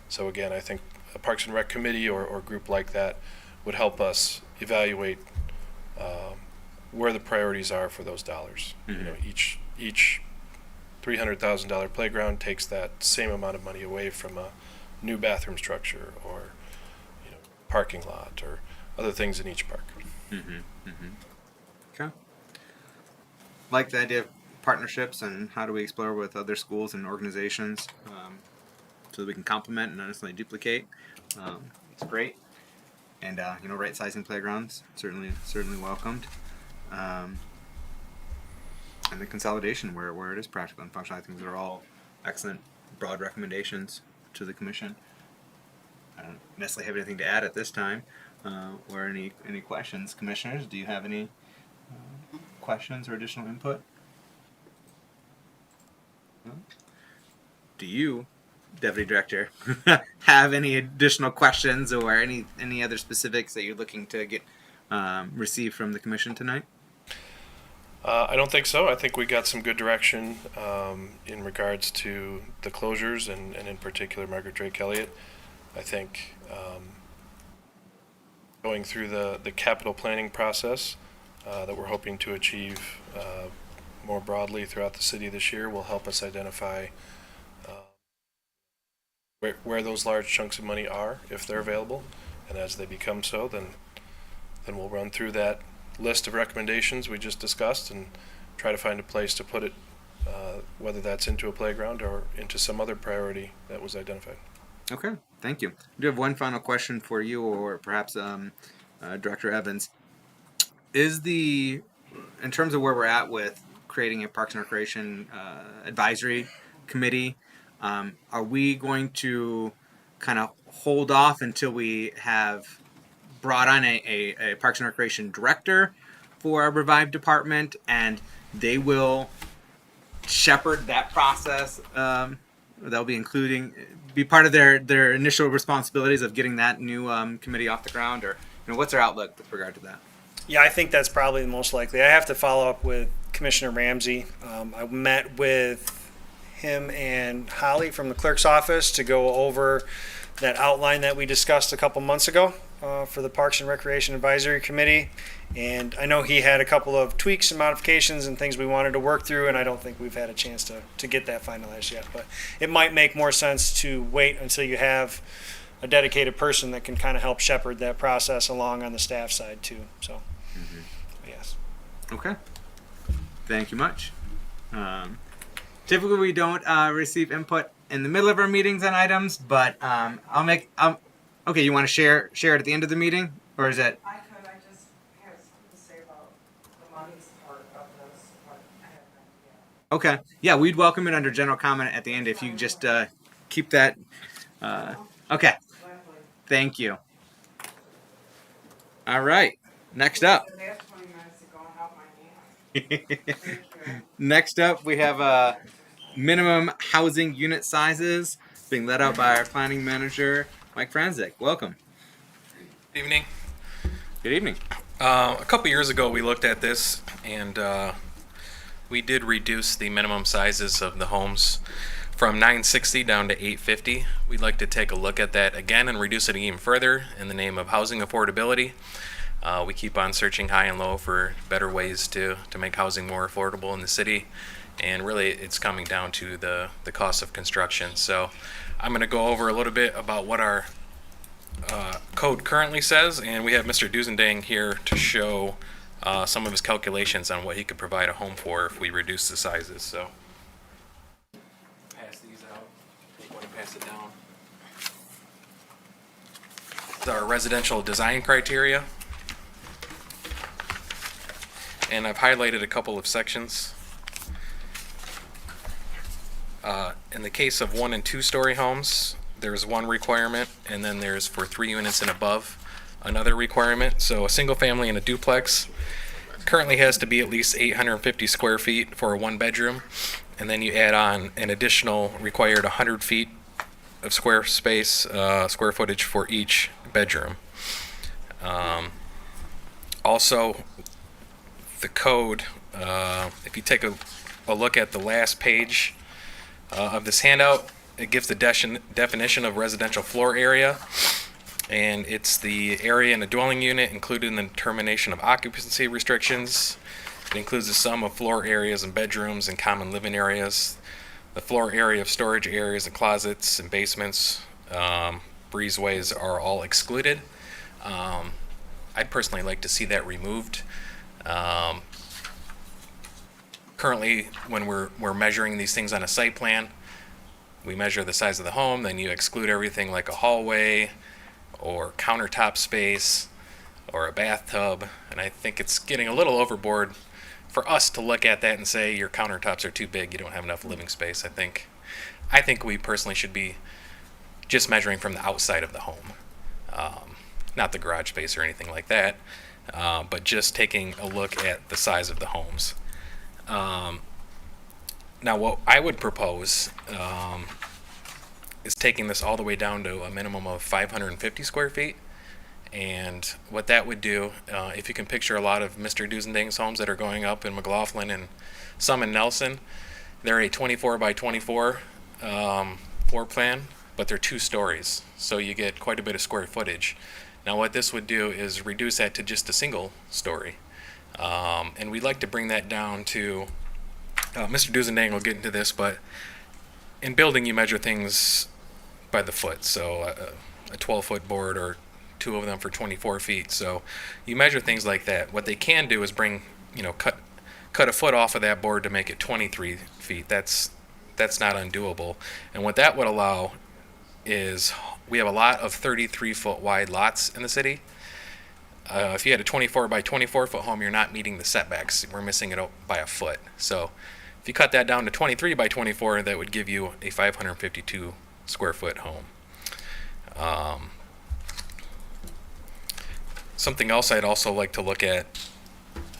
So again, I think a Parks and Rec committee or group like that would help us evaluate where the priorities are for those dollars. Each $300,000 playground takes that same amount of money away from a new bathroom structure or parking lot or other things in each park. Okay. Like the idea of partnerships and how do we explore with other schools and organizations so that we can complement and not necessarily duplicate. It's great. And right sizing playgrounds certainly welcomed. And the consolidation where it is practical and functional. I think these are all excellent broad recommendations to the commission. I don't necessarily have anything to add at this time, or any questions. Commissioners, do you have any questions or additional input? No? Do you, Deputy Director, have any additional questions or any other specifics that you're looking to get received from the commission tonight? I don't think so. I think we got some good direction in regards to the closures and in particular Margaret Drake Elliott. I think going through the capital planning process that we're hoping to achieve more broadly throughout the city this year will help us identify where those large chunks of money are, if they're available. And as they become so, then we'll run through that list of recommendations we just discussed and try to find a place to put it, whether that's into a playground or into some other priority that was identified. Okay, thank you. I do have one final question for you, or perhaps Director Evans. In terms of where we're at with creating a Parks and Recreation advisory committee, are we going to kind of hold off until we have brought on a Parks and Recreation director for our revived department, and they will shepherd that process? They'll be part of their initial responsibilities of getting that new committee off the ground, or what's our outlook with regard to that? Yeah, I think that's probably the most likely. I have to follow up with Commissioner Ramsey. I met with him and Holly from the clerk's office to go over that outline that we discussed a couple months ago for the Parks and Recreation Advisory Committee. And I know he had a couple of tweaks and modifications and things we wanted to work through, and I don't think we've had a chance to get that finalized yet. But it might make more sense to wait until you have a dedicated person that can kind of help shepherd that process along on the staff side too. So, yes. Okay. Thank you much. Typically, we don't receive input in the middle of our meetings on items, but okay, you want to share it at the end of the meeting, or is it? I just have something to say about the money's part of this, but I have no idea. Okay. Yeah, we'd welcome it under general comment at the end if you just keep that. Okay. Thank you. All right. Next up. That's 20 minutes ago and out my hand. Thank you. Next up, we have minimum housing unit sizes being led out by our planning manager, Mike Franzik. Welcome. Good evening. Good evening. A couple years ago, we looked at this, and we did reduce the minimum sizes of the homes from 960 down to 850. We'd like to take a look at that again and reduce it even further in the name of housing affordability. We keep on searching high and low for better ways to make housing more affordable in the city, and really it's coming down to the cost of construction. So I'm going to go over a little bit about what our code currently says, and we have Mr. Duzendang here to show some of his calculations on what he could provide a home for if we reduce the sizes. So pass these out, take one and pass it down. This is our residential design criteria, and I've highlighted a couple of sections. In the case of 1 and 2 story homes, there's one requirement, and then there's for 3 units and above another requirement. So a single family in a duplex currently has to be at least 850 square feet for a 1 bedroom, and then you add on an additional required 100 feet of square space, square footage for each bedroom. Also, the code, if you take a look at the last page of this handout, it gives the definition of residential floor area, and it's the area in a dwelling unit included in the determination of occupancy restrictions. It includes the sum of floor areas and bedrooms and common living areas, the floor area of storage areas and closets and basements, breezeways are all excluded. I'd personally like to see that removed. Currently, when we're measuring these things on a site plan, we measure the size of the home, then you exclude everything like a hallway or countertop space or a bathtub, and I think it's getting a little overboard for us to look at that and say your countertops are too big, you don't have enough living space. I think we personally should be just measuring from the outside of the home, not the garage space or anything like that, but just taking a look at the size of the homes. Now, what I would propose is taking this all the way down to a minimum of 550 square feet And what that would do, if you can picture a lot of Mr. Dusending's homes that are going up in McLaughlin and some in Nelson, they're a 24 by 24 floor plan, but they're 2 stories. So you get quite a bit of square footage. Now what this would do is reduce that to just a single story. And we'd like to bring that down to, Mr. Dusendang will get into this, but in building you measure things by the foot. So a 12-foot board or 2 of them for 24 feet. So you measure things like that. What they can do is bring, cut a foot off of that board to make it 23 feet. That's not undoable. And what that would allow is we have a lot of 33-foot wide lots in the city. If you had a 24 by 24 foot home, you're not meeting the setbacks. We're missing it by a foot. So if you cut that down to 23 by 24, that would give you a 552 square foot home. Something else I'd also like to look at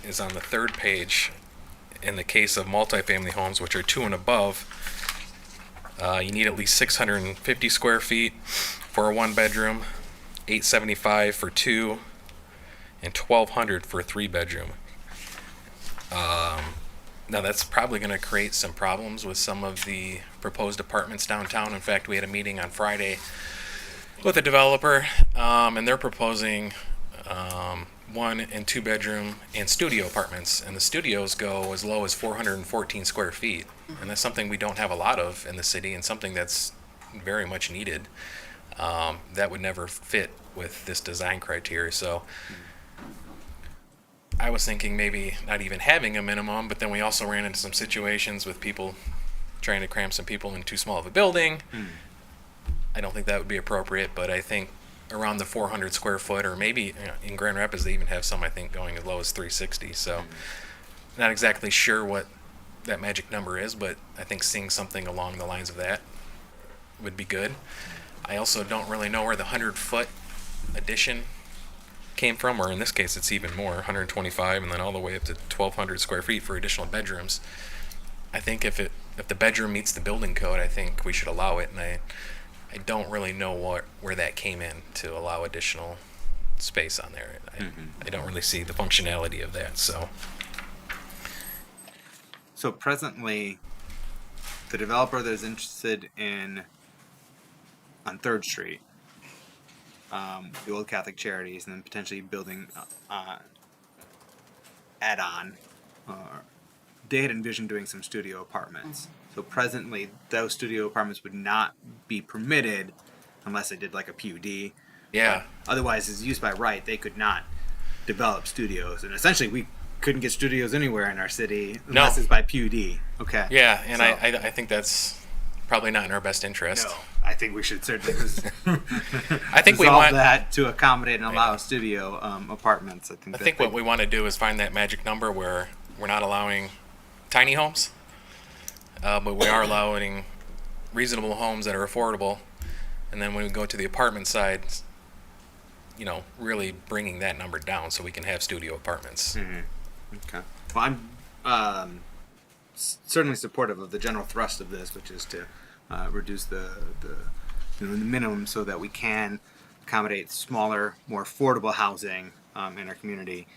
is on the 3rd page. In the case of multifamily homes, which are 2 and above, you need at least 650 square feet for a 1-bedroom, 875 for 2, and 1,200 for a 3-bedroom. Now that's probably going to create some problems with some of the proposed apartments downtown. In fact, we had a meeting on Friday with a developer, and they're proposing 1 and 2-bedroom and studio apartments, and the studios go as low as 414 square feet, and that's something we don't have a lot of in the city, and something that's very much needed. That would never fit with this design criteria. So I was thinking maybe not even having a minimum, but then we also ran into some situations with people trying to cram some people in too small of a building. I don't think that would be appropriate, but I think around the 400 square foot, or maybe in Grand Rapids they even have some, I think, going as low as 360. So not exactly sure what that magic number is, but I think seeing something along the lines of that would be good. I also don't really know where the 100-foot addition came from, or in this case it's even more, 125, and then all the way up to 1,200 square feet for additional bedrooms. I think if the bedroom meets the building code, I think we should allow it, and I don't really know where that came in to allow additional space on there. I don't really see the functionality of that. So presently, the developer that is interested on 3rd Street, the old Catholic Charities, and then potentially building add-on, they had envisioned doing some studio apartments. So presently, those studio apartments would not be permitted unless they did like a PUD. Yeah. Otherwise, as used by right, they could not develop studios, and essentially we couldn't get studios anywhere in our city unless it's by PUD. Okay. Yeah, and so, I think that's probably not in our best interest. No, I think we should certainly I think we resolve want that to accommodate and allow studio apartments. I think what we want to do is find that magic number where we're not allowing tiny homes, but we are allowing reasonable homes that are affordable. And then when we go to the apartment side, really bringing that number down so we can have studio apartments. Mm-hmm. Okay. Well, I'm certainly supportive of the general thrust of this, which is to reduce the minimum so that we can accommodate smaller, more affordable housing in our community.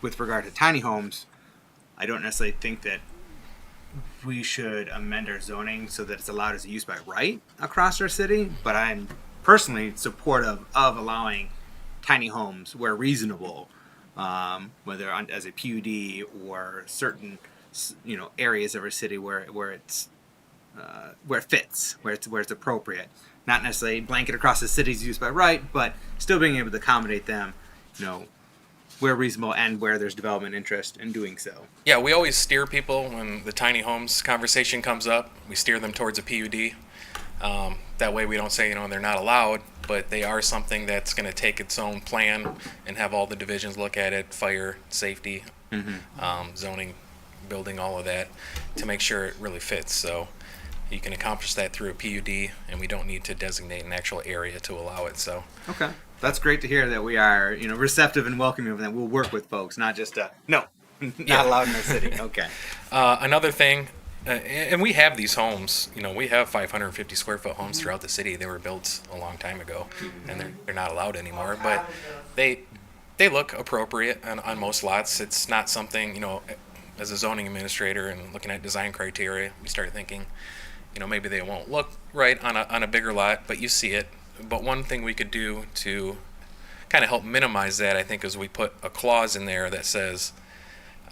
With regard to tiny homes, I don't necessarily think that we should amend our zoning so that it's allowed as a use by right across our city, but I'm personally supportive of allowing tiny homes where reasonable, whether as a PUD or certain areas of our city where it fits, where it's appropriate. Not necessarily blanket across the city's use by right, but still being able to accommodate them, where reasonable and where there's development interest in doing so. Yeah, we always steer people when the tiny homes conversation comes up. We steer them towards a PUD. That way we don't say, they're not allowed, but they are something that's going to take its own plan and have all the divisions look at it, fire, safety, zoning, building, all of that, to make sure it really fits. So you can accomplish that through a PUD, and we don't need to designate an actual area to allow it. So okay, that's great to hear that we are receptive and welcoming of that. We'll work with folks, not just not allowed in our city. Okay. Another thing, And we have these homes, we have 550 square foot homes throughout the city. They were built a long time ago, and they're not allowed anymore. But they look appropriate on most lots. It's not something, as a zoning administrator and looking at design criteria, we start thinking, maybe they won't look right on a bigger lot, but you see it. But one thing we could do to kind of help minimize that, I think, is we put a clause in there that says,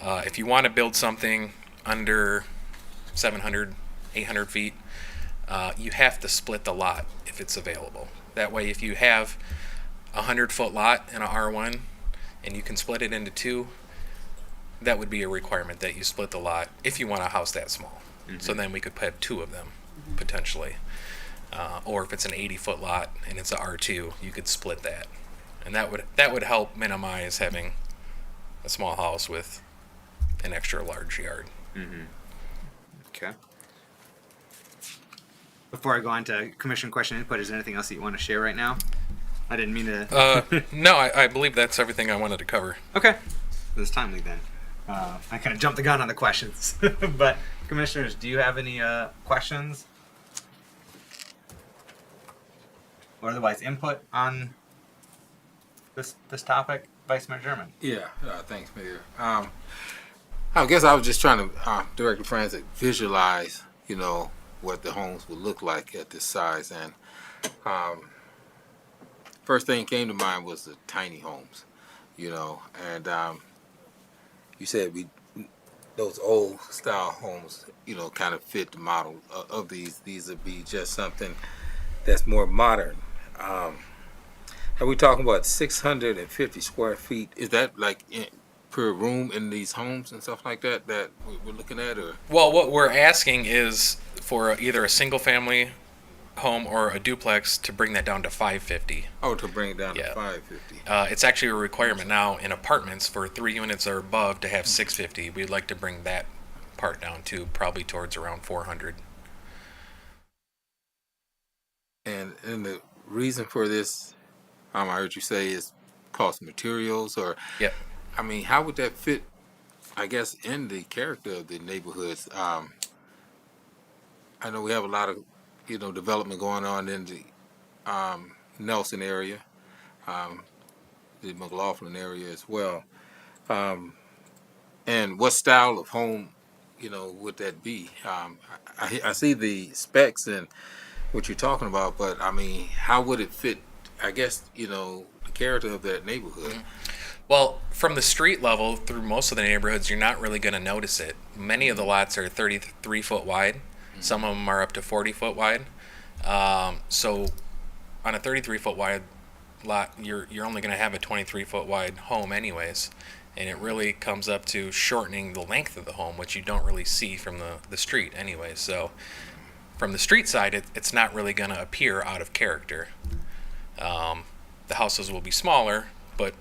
if you want to build something under 700, 800 feet, you have to split the lot if it's available. That way, if you have a 100-foot lot in a R1 and you can split it into two, that would be a requirement that you split the lot if you want a house that small. So then we could have two of them, potentially. Or if it's an 80-foot lot and it's a R2, you could split that. And that would help minimize having a small house with an extra large yard. Okay. Before I go on to commission question input, is there anything else that you want to share right now? I didn't mean to. No, I believe that's everything I wanted to cover. Okay. It was timely then. I kind of jumped the gun on the questions. But commissioners, do you have any questions? Or otherwise input on this topic? Vice Mayor German. Yeah, thanks, Mayor. I guess I was just trying to, Director Francis, visualize, what the homes would look like at this size. And first thing came to mind was the tiny homes, and you said those old style homes, kind of fit the model of these. These would be just something that's more modern. Are we talking about 650 square feet? Is that like per room in these homes and stuff like that we're looking at, or? Well, what we're asking is for either a single family home or a duplex to bring that down to 550. Oh, to bring it down to 550. It's actually a requirement now in apartments for 3 units or above to have 650. We'd like to bring that part down to probably towards around 400. And the reason for this, I heard you say, is cost materials, or I mean, how would that fit, I guess, in the character of the neighborhoods? I know we have a lot of, development going on in the Nelson area, the McLaughlin area as well. And what style of home, would that be? I see the specs and what you're talking about, but I mean, how would it fit, I guess, the character of that neighborhood? Well, from the street level through most of the neighborhoods, you're not really going to notice it. Many of the lots are 33 foot wide. Some of them are up to 40 foot wide. So on a 33 foot wide lot, you're only going to have a 23 foot wide home anyways. And it really comes up to shortening the length of the home, which you don't really see from the street anyways. So from the street side, it's not really going to appear out of character. The houses will be smaller, but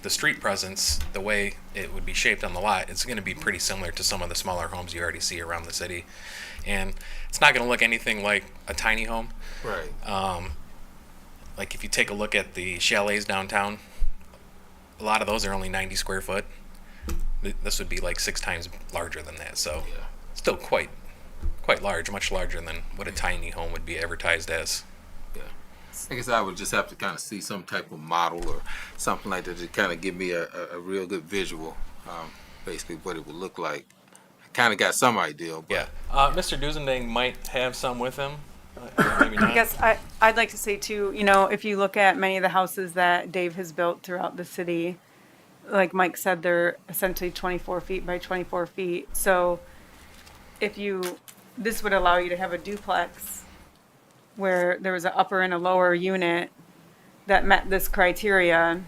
the street presence, the way it would be shaped on the lot, it's going to be pretty similar to some of the smaller homes you already see around the city. And it's not going to look anything like a tiny home. Right. Like if you take a look at the chalets downtown, a lot of those are only 90 square foot. This would be like 6 times larger than that. So still quite large, much larger than what a tiny home would be advertised as. I guess I would just have to kind of see some type of model or something like that to kind of give me a real good visual, basically what it would look like. I kind of got some idea. But Mr. Dusending might have some with him. Maybe not. I guess I'd like to say too, if you look at many of the houses that Dave has built throughout the city, like Mike said, they're essentially 24 feet by 24 feet. So this would allow you to have a duplex where there was an upper and a lower unit that met this criteria,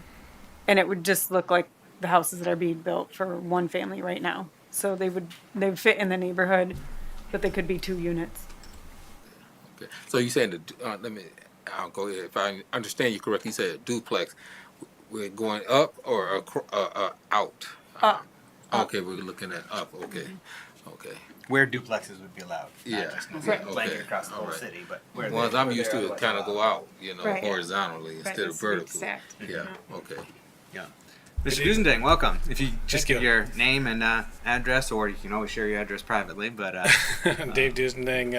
and it would just look like the houses that are being built for one family right now. So they would fit in the neighborhood, but they could be 2 units. Okay. So you saying I'll go ahead. If I understand you correctly, you said a duplex. We're going up or out? Up. Okay, we're looking at up. Okay. Mm-hmm. Okay. Where duplexes would be allowed. Yeah. Not just Right. blanket across the whole city, but where The ones I'm used to allowed. kind of go out, Right. horizontally instead of it's vertical. stacked. Yeah. Okay. Yeah. Mr. Dusending, welcome. If you just Thank give you. your name and address, or you can always share your address privately. But Dave Dusending,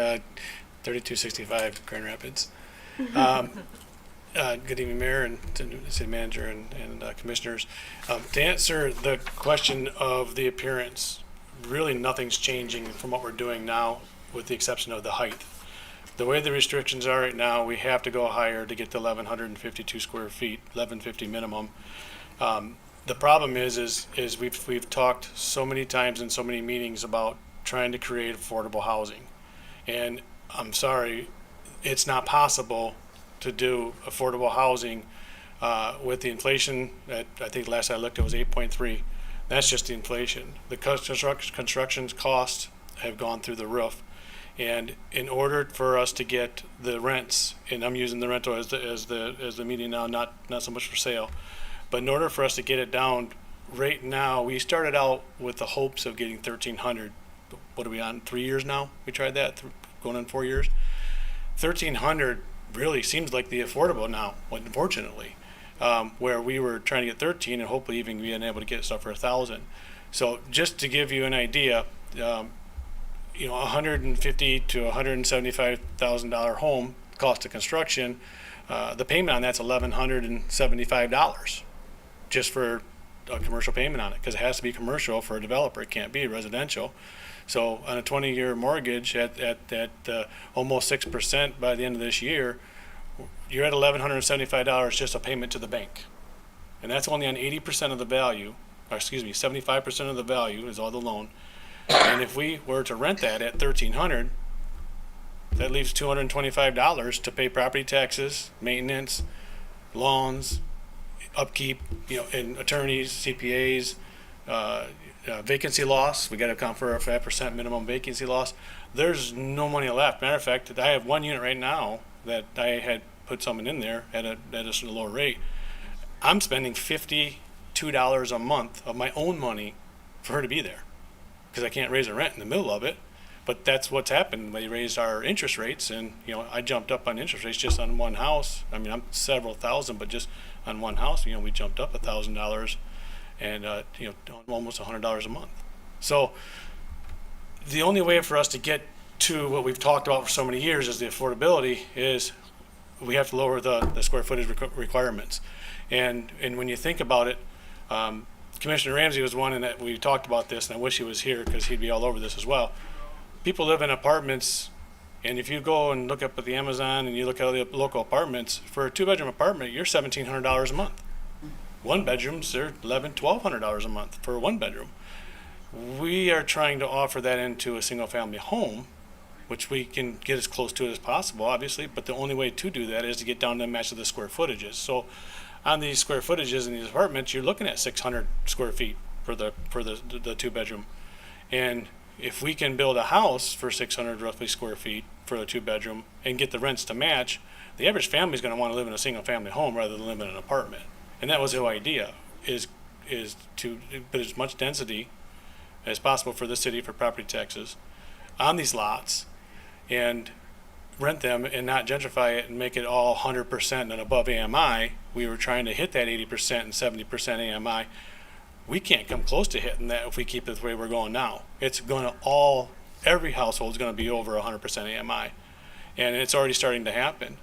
3265 Grand Rapids. Good evening, Mayor and City Manager and Commissioners. To answer the question of the appearance, really nothing's changing from what we're doing now, with the exception of the height. The way the restrictions are right now, we have to go higher to get to 1,152 square feet, 1,150 minimum. The problem is we've talked so many times in so many meetings about trying to create affordable housing. And I'm sorry, it's not possible to do affordable housing with the inflation that I think last I looked it was 8.3. That's just the inflation. The construction costs have gone through the roof. And in order for us to get the rents, and I'm using the rental as the median now, not so much for sale, but in order for us to get it down, right now we started out with the hopes of getting 1,300. What are we on? 3 years now? We tried that, going on 4 years. 1,300 really seems like the affordable now, unfortunately, where we were trying to get 13 and hopefully even being able to get stuff for 1,000. So just to give you an idea, $150,000 to $175,000 home cost of construction, the payment on that's $1,175 just for a commercial payment on it, because it has to be commercial for a developer. It can't be residential. So on a 20-year mortgage at almost 6% by the end of this year, you're at $1,175 just a payment to the bank. And that's only on 80% of the value, or 75% of the value is all the loan. And if we were to rent that at $1,300, that leaves $225 to pay property taxes, maintenance, lawns, upkeep, and attorneys, CPAs, vacancy loss. We got to account for a 5% minimum vacancy loss. There's no money left. Matter of fact, I have one unit right now that I had put someone in there at a lower rate. I'm spending $52 a month of my own money for her to be there, because I can't raise the rent in the middle of it. But that's what's happened. They raised our interest rates, and I jumped up on interest rates just on one house. I mean, I'm several thousand, but just on one house, we jumped up $1,000, and almost $100 a month. So the only way for us to get to what we've talked about for so many years is the affordability is we have to lower the square footage requirements. And when you think about it, Commissioner Ramsey was one, and that we talked about this, and I wish he was here because he'd be all over this as well. People live in apartments, and if you go and look up at the Amazon and you look at the local apartments, for a 2-bedroom apartment, you're $1,700 a month. One bedrooms, they're $1,100, $1,200 a month for a 1-bedroom. We are trying to offer that into a single-family home, which we can get as close to it as possible, obviously, but the only way to do that is to get down to match the square footages. So on these square footages in these apartments, you're looking at 600 square feet for the 2-bedroom. And if we can build a house for 600 roughly square feet for a 2-bedroom and get the rents to match, the average family is going to want to live in a single-family home rather than live in an apartment. And that was the whole idea, is to put as much density as possible for the city for property taxes on these lots and rent them and not gentrify it and make it all 100% and above AMI. We were trying to hit that 80% and 70% AMI. We can't come close to hitting that if we keep it the way we're going now. It's going to every household is going to be over 100% AMI. And it's already starting to happen.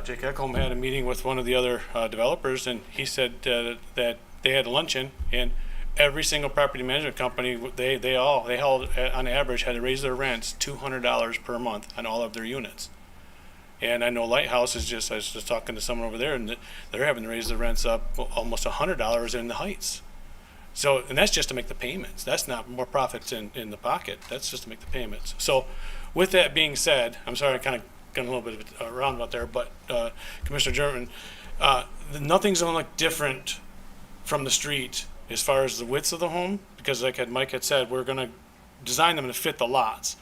Jake Ekholm had a meeting with one of the other developers, and he said that they had a luncheon, and every single property management company, they all on average had to raise their rents $200 per month on all of their units. And I know Lighthouse I was just talking to someone over there, and they're having to raise the rents up almost $100 in the Heights. So, and that's just to make the payments. That's not more profits in the pocket. That's just to make the payments. So, with that being said, I'm sorry I kind of got a little bit of a roundabout there, but Commissioner German, nothing's going to look different from the street as far as the widths of the home, because like Mike had said, we're going to design them to fit the lots.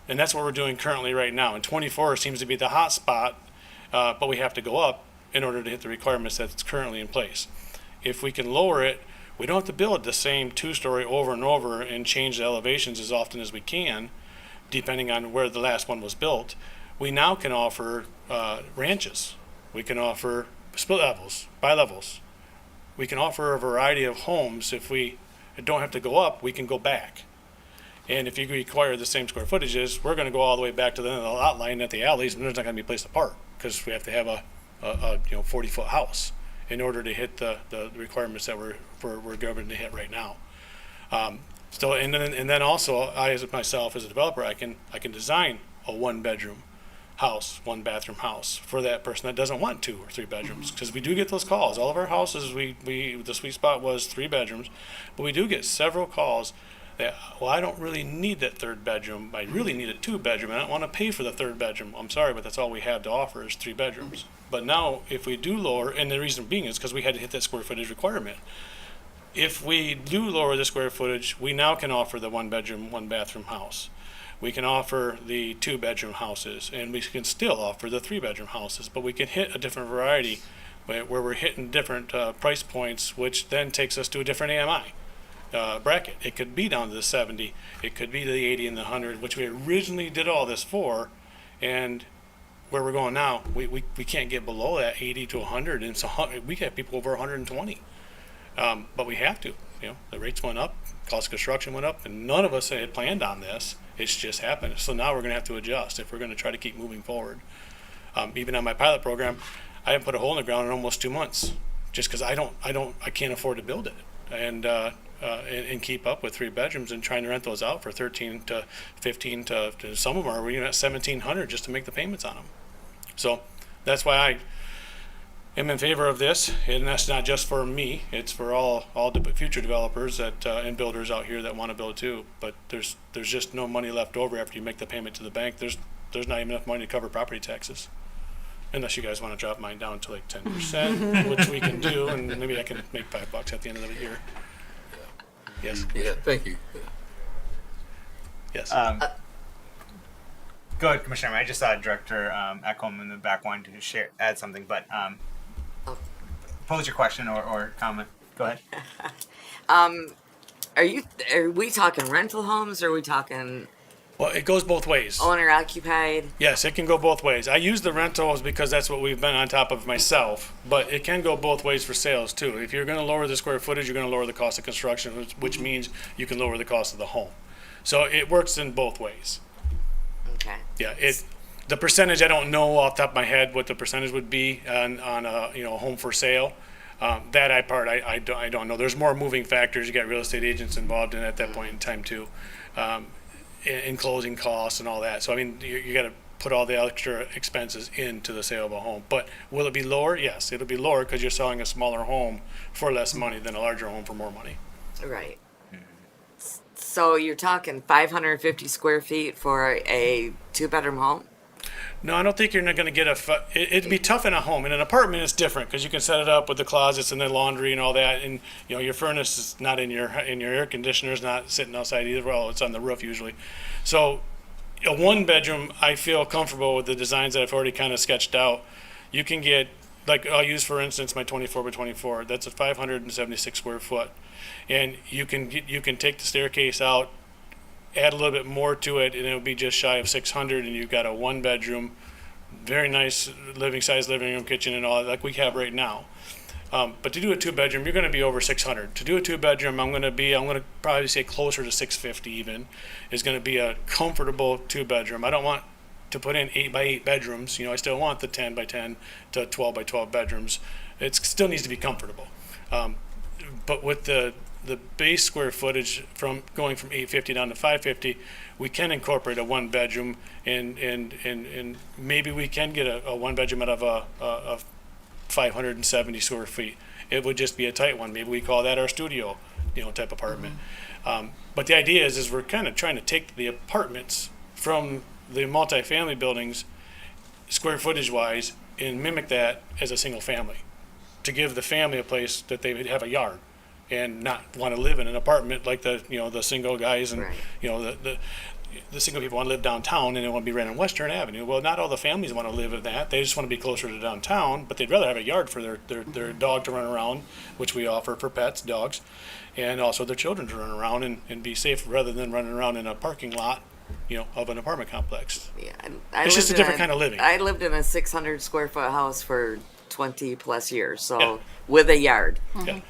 And that's what we're doing currently right now. And 24 seems to be the hot spot, but we have to go up in order to hit the requirements that's currently in place. If we can lower it, we don't have to build the same 2-story over and over and change the elevations as often as we can, depending on where the last one was built. We now can offer ranches. We can offer split levels, bi-levels. we can offer a variety of homes. If we don't have to go up, we can go back. And if you require the same square footages, we're gonna go all the way back to the end of the lot line at the alleys, and there's not gonna be a place to park, because we have to have a 40-foot house in order to hit the requirements that we're governed to hit right now. So, and then also, I as myself as a developer, I can design a 1-bedroom house, 1-bathroom house for that person that doesn't want 2 or 3 bedrooms, because we do get those calls. All of our houses, the sweet spot was 3 bedrooms, but we do get several calls that, well, I don't really need that 3rd bedroom. I really need a 2-bedroom. I don't want to pay for the 3rd bedroom. I'm sorry, but that's all we have to offer is 3 bedrooms. But now, if we do lower, and the reason being is because we had to hit that square footage requirement. If we do lower the square footage, we now can offer the 1-bedroom, 1-bathroom house. We can offer the 2-bedroom houses, and we can still offer the 3-bedroom houses, but we can hit a different variety where we're hitting different price points, which then takes us to a different AMI bracket. It could be down to the 70, it could be the 80 and the 100, which we originally did all this for, and where we're going now, we can't get below that 80 to 100, and so we get people over 120. But we have to, the rates went up, cost of construction went up, and none of us had planned on this. It's just happened. So now we're going to have to adjust if we're going to try to keep moving forward. Even on my pilot program, I haven't put a hole in the ground in almost 2 months, just because I can't afford to build it and keep up with 3 bedrooms and trying to rent those out for 13 to 15 to some of them are even at 1,700 just to make the payments on them. So that's why I am in favor of this, and that's not just for me. It's for all the future developers and builders out here that want to build too. But there's just no money left over after you make the payment to the bank. There's not even enough money to cover property taxes, unless you guys want to drop mine down to like 10%, which we can do, and maybe I can make $5 at the end of the year. Yes. Yeah, thank you. Yes. Go ahead, Commissioner. I just saw Director Eckholm in the back wanting to add something, but pose your question or comment. Go ahead. Are we talking rental homes, or are we talking Well, it goes both ways. owner occupied? Yes, it can go both ways. I use the rentals because that's what we've been on top of myself, but it can go both ways for sales too. If you're going to lower the square footage, you're going to lower the cost of construction, which means you can lower the cost of the home. So it works in both ways. Okay. Yeah, the percentage, I don't know off the top of my head what the percentage would be on a home for sale. That I don't know. There's more moving factors. You got real estate agents involved in at that point in time too, in closing costs and all that. So I mean, you got to put all the extra expenses into the sale of a home. But will it be lower? Yes, it'll be lower because you're selling a smaller home for less money than a larger home for more money. Right. So you're talking 550 square feet for a 2-bedroom home? No, I don't think you're not going to get it'd be tough in a home. In an apartment, it's different because you can set it up with the closets and the laundry and all that, and your furnace is not in your air conditioner's not sitting outside either. Well, it's on the roof usually. So, a 1-bedroom, I feel comfortable with the designs that I've already kind of sketched out. You can get, like I'll use for instance my 24 by 24. That's a 576 square foot, and you can take the staircase out, add a little bit more to it, and it'll be just shy of 600, and you've got a 1-bedroom, very nice living room, kitchen, and all like we have right now. But to do a 2-bedroom, you're going to be over 600. To do a 2-bedroom, I'm going to probably say closer to 650 even, is going to be a comfortable 2-bedroom. I don't want to put in 8 by 8 bedrooms. I still want the 10 by 10 to 12 by 12 bedrooms. It still needs to be comfortable. But with the base square footage from going from 850 down to 550, we can incorporate a 1-bedroom, and maybe we can get a 1-bedroom out of a 570 square feet. It would just be a tight one. Maybe we call that our studio, type apartment. But the idea is we're kind of trying to take the apartments from the multifamily buildings, square footage wise, and mimic that as a single family, to give the family a place that they would have a yard and not want to live in an apartment like the single guys and Right. the single people want to live downtown and they want to be right on Western Avenue. Well, not all the families want to live in that. They just want to be closer to downtown, but they'd rather have a yard for their dog to run around, which we offer for pets, dogs, and also their children to run around and be safe rather than running around in a parking lot, of an apartment complex. Yeah. It's just a different kind of living. I lived in a 600 square foot house for 20 plus years. So Yeah. with a yard. Yeah.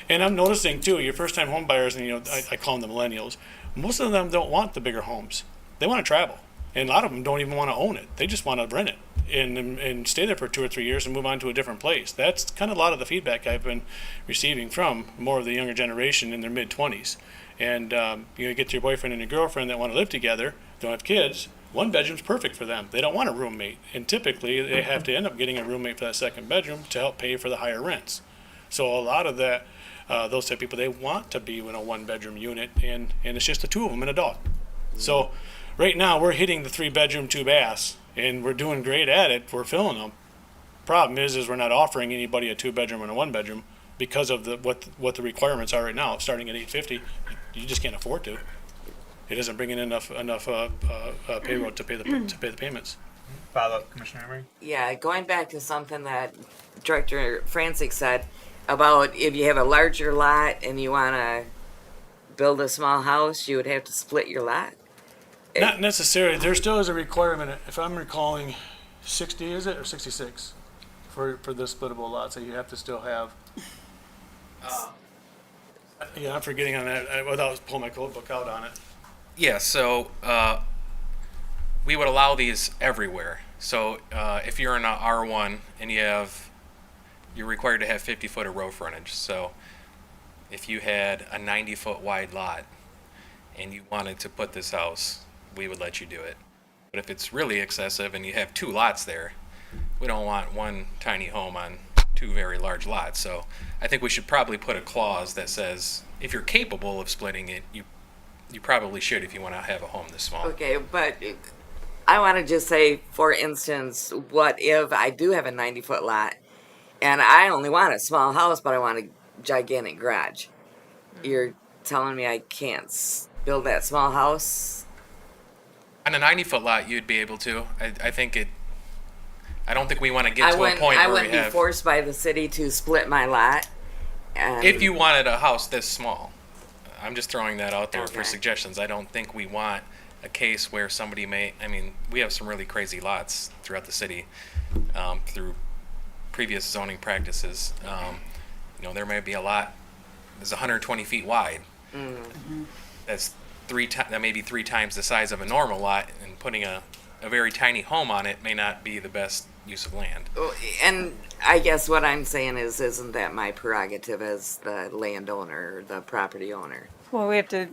And I'm noticing too, your first time home buyers, and I call them the millennials, most of them don't want the bigger homes. They want to travel. And a lot of them don't even want to own it. They just want to rent it and stay there for 2 or 3 years and move on to a different place. That's kind of a lot of the feedback I've been receiving from more of the younger generation in their mid 20s. And you get your boyfriend and your girlfriend that want to live together, don't have kids. One bedroom's perfect for them. They don't want a roommate. And typically they have to end up getting a roommate for that second bedroom to help pay for the higher rents. So a lot of that, those type of people, they want to be in a 1-bedroom unit, and it's just the two of them and a dog. So right now we're hitting the 3-bedroom, 2 baths, and we're doing great at it. We're filling them. Problem is we're not offering anybody a 2-bedroom and a 1-bedroom because of what the requirements are right now. Starting at $850, you just can't afford to. It isn't bringing enough payroll to pay the payments. Follow up, Commissioner Emery? Yeah, going back to something that Director Francis said about if you have a larger lot and you want to build a small house, you would have to split your lot. Not necessarily. There still is a requirement, if I'm recalling, 60 is it, or 66 for the splittable lots that you have to still have. Yeah, I'm forgetting on that without pulling my code book out on it. Yeah, so we would allow these everywhere. So if you're in a R1 and you're required to have 50 foot of road frontage. So if you had a 90-foot wide lot and you wanted to put this house, we would let you do it. But if it's really excessive and you have 2 lots there, we don't want one tiny home on 2 very large lots. So I think we should probably put a clause that says if you're capable of splitting it, you probably should if you want to have a home this small. Okay, but I want to just say, for instance, what if I do have a 90-foot lot and I only want a small house, but I want a gigantic garage? You're telling me I can't build that small house? On a 90-foot lot, you'd be able to. I don't think we want to get to a point I where wouldn't we be have. forced by the city to split my lot. And If you wanted a house this small, I'm just throwing that out there for Okay. suggestions. I don't think we want a case where somebody we have some really crazy lots throughout the city through previous zoning practices. There may be a lot that's 120 feet wide. That's that may be 3 times the size of a normal lot, and putting a very tiny home on it may not be the best use of land. And I guess what I'm saying is, isn't that my prerogative as the landowner or the property owner? Well, we have to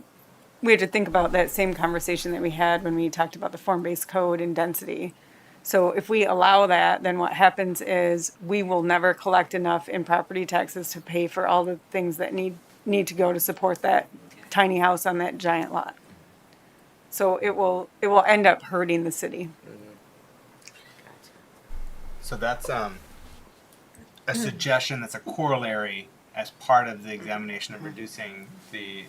think about that same conversation that we had when we talked about the form-based code and density. So if we allow that, then what happens is we will never collect enough in property taxes to pay for all the things that need to go to support that tiny house on that giant lot. So it will end up hurting the city. So that's a suggestion that's a corollary as part of the examination of reducing the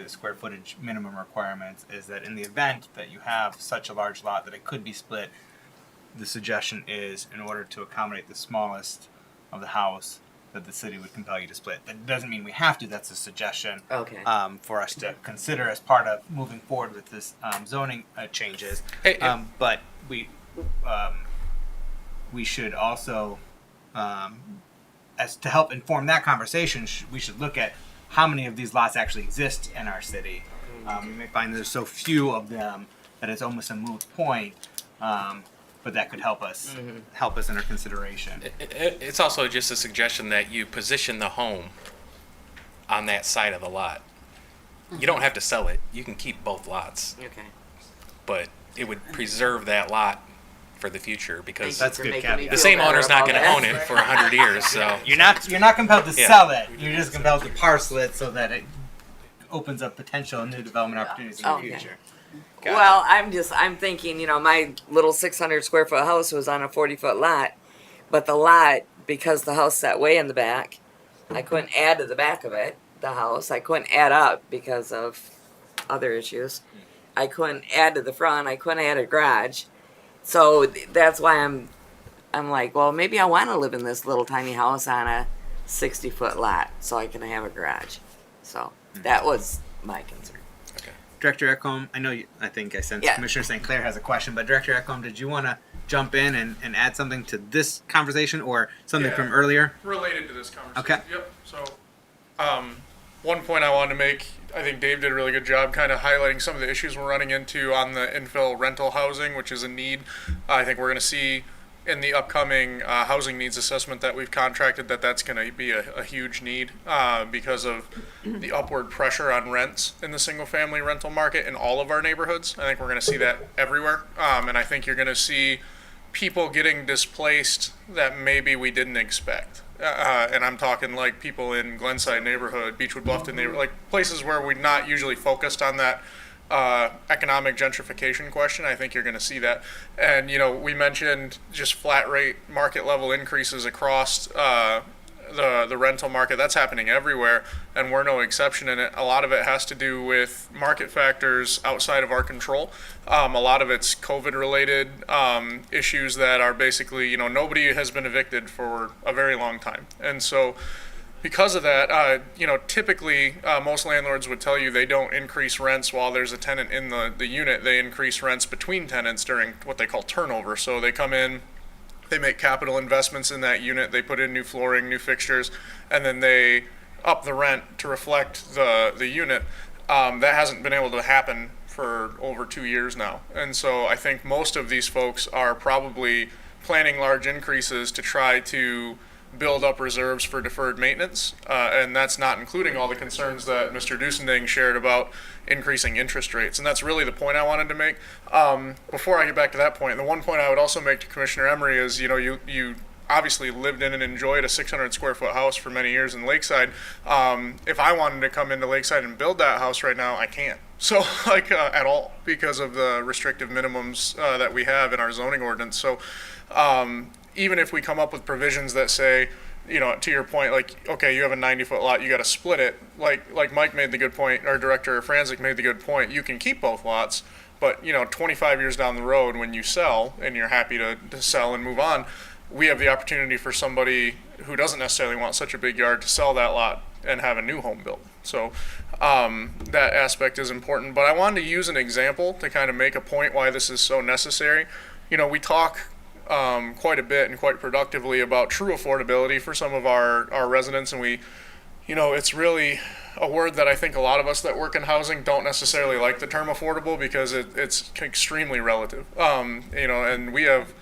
square footage minimum requirements, is that in the event that you have such a large lot that it could be split, the suggestion is, in order to accommodate the smallest of the house, that the city would compel you to split. That doesn't mean we have to. That's a suggestion Okay. for us to consider as part of moving forward with this zoning changes. Hey, But we should also, as to help inform that conversation, we should look at how many of these lots actually exist in our city. We may find there's so few of them that it's almost a moot point. But that could help us in our consideration. It's also just a suggestion that you position the home on that side of the lot. You don't have to sell it. You can keep both lots, Okay. but it would preserve that lot for the future because That's For good making me caveat. the feel same better owner's not about going to that. own it for 100 years. So You're not compelled to Yeah. sell it. You're just compelled to parcel it so that it opens up potential new development opportunities in the Okay. future. Gotcha. Well, I'm thinking, my little 600 square foot house was on a 40-foot lot, but the lot, because the house sat way in the back, I couldn't add to the back of it, the house. I couldn't add up because of other issues. I couldn't add to the front. I couldn't add a garage. So that's why I'm like, well, maybe I want to live in this little tiny house on a 60-foot lot so I can have a garage. So that was my concern. Director Ekholm, I think I sensed Yeah. Commissioner St. Clair has a question, but Director Ekholm, did you want to jump in and add something to this conversation or something Yeah. from earlier? Related to this conversation. Okay. Yep. So, one point I wanted to make, I think Dave did a really good job kind of highlighting some of the issues we're running into on the infill rental housing, which is a need. I think we're going to see in the upcoming housing needs assessment that we've contracted that's going to be a huge need because of the upward pressure on rents in the single family rental market in all of our neighborhoods. I think we're going to see that everywhere. And I think you're going to see people getting displaced that maybe we didn't expect. And I'm talking like people in Glenside neighborhood, Beechwood Bluffton neighborhood, like places where we're not usually focused on that economic gentrification question. I think you're going to see that. And, we mentioned just flat rate market level increases across the rental market. That's happening everywhere, and we're no exception in it. A lot of it has to do with market factors outside of our control. A lot of it's COVID-related issues that are basically, nobody has been evicted for a very long time. And so because of that, typically most landlords would tell you they don't increase rents while there's a tenant in the unit. They increase rents between tenants during what they call turnover. So they come in, they make capital investments in that unit, they put in new flooring, new fixtures, and then they up the rent to reflect the unit. That hasn't been able to happen for over 2 years now. And so I think most of these folks are probably planning large increases to try to build up reserves for deferred maintenance, and that's not including all the concerns that Mr. Dusending shared about increasing interest rates. And that's really the point I wanted to make. Before I get back to that point, the one point I would also make to Commissioner Emery is, you obviously lived in and enjoyed a 600 square foot house for many years in Lakeside. If I wanted to come into Lakeside and build that house right now, I can't. So at all, because of the restrictive minimums that we have in our zoning ordinance. So even if we come up with provisions that say, to your point, okay, you have a 90-foot lot, you got to split it. Like Mike made the good point, or Director Franzik made the good point, you can keep both lots, but 25 years down the road when you sell and you're happy to sell and move on, we have the opportunity for somebody who doesn't necessarily want such a big yard to sell that lot and have a new home built. So that aspect is important. But I wanted to use an example to kind of make a point why this is so necessary. We talk quite a bit and quite productively about true affordability for some of our residents, and it's really a word that I think a lot of us that work in housing don't necessarily like the term affordable because it's extremely relative. And we have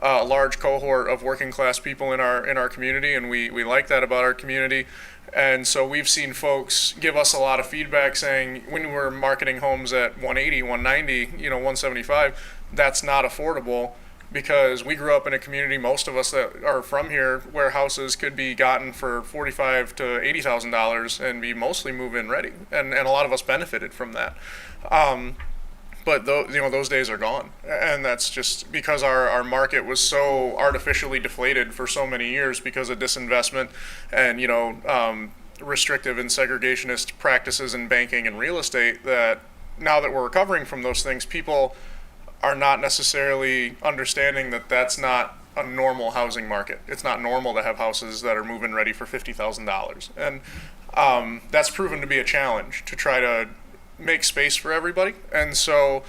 a large cohort of working class people in our community, and we like that about our community. And so we've seen folks give us a lot of feedback saying when we're marketing homes at 180, 190, 175, that's not affordable. Because we grew up in a community, most of us that are from here, where houses could be gotten for $45,000 to $80,000 and be mostly move-in ready, and a lot of us benefited from that. But those days are gone, and that's just because our market was so artificially deflated for so many years because of disinvestment and restrictive and segregationist practices in banking and real estate. That now that we're recovering from those things, people are not necessarily understanding that that's not a normal housing market. It's not normal to have houses that are move-in ready for $50,000. And that's proven to be a challenge to try to make space for everybody. And so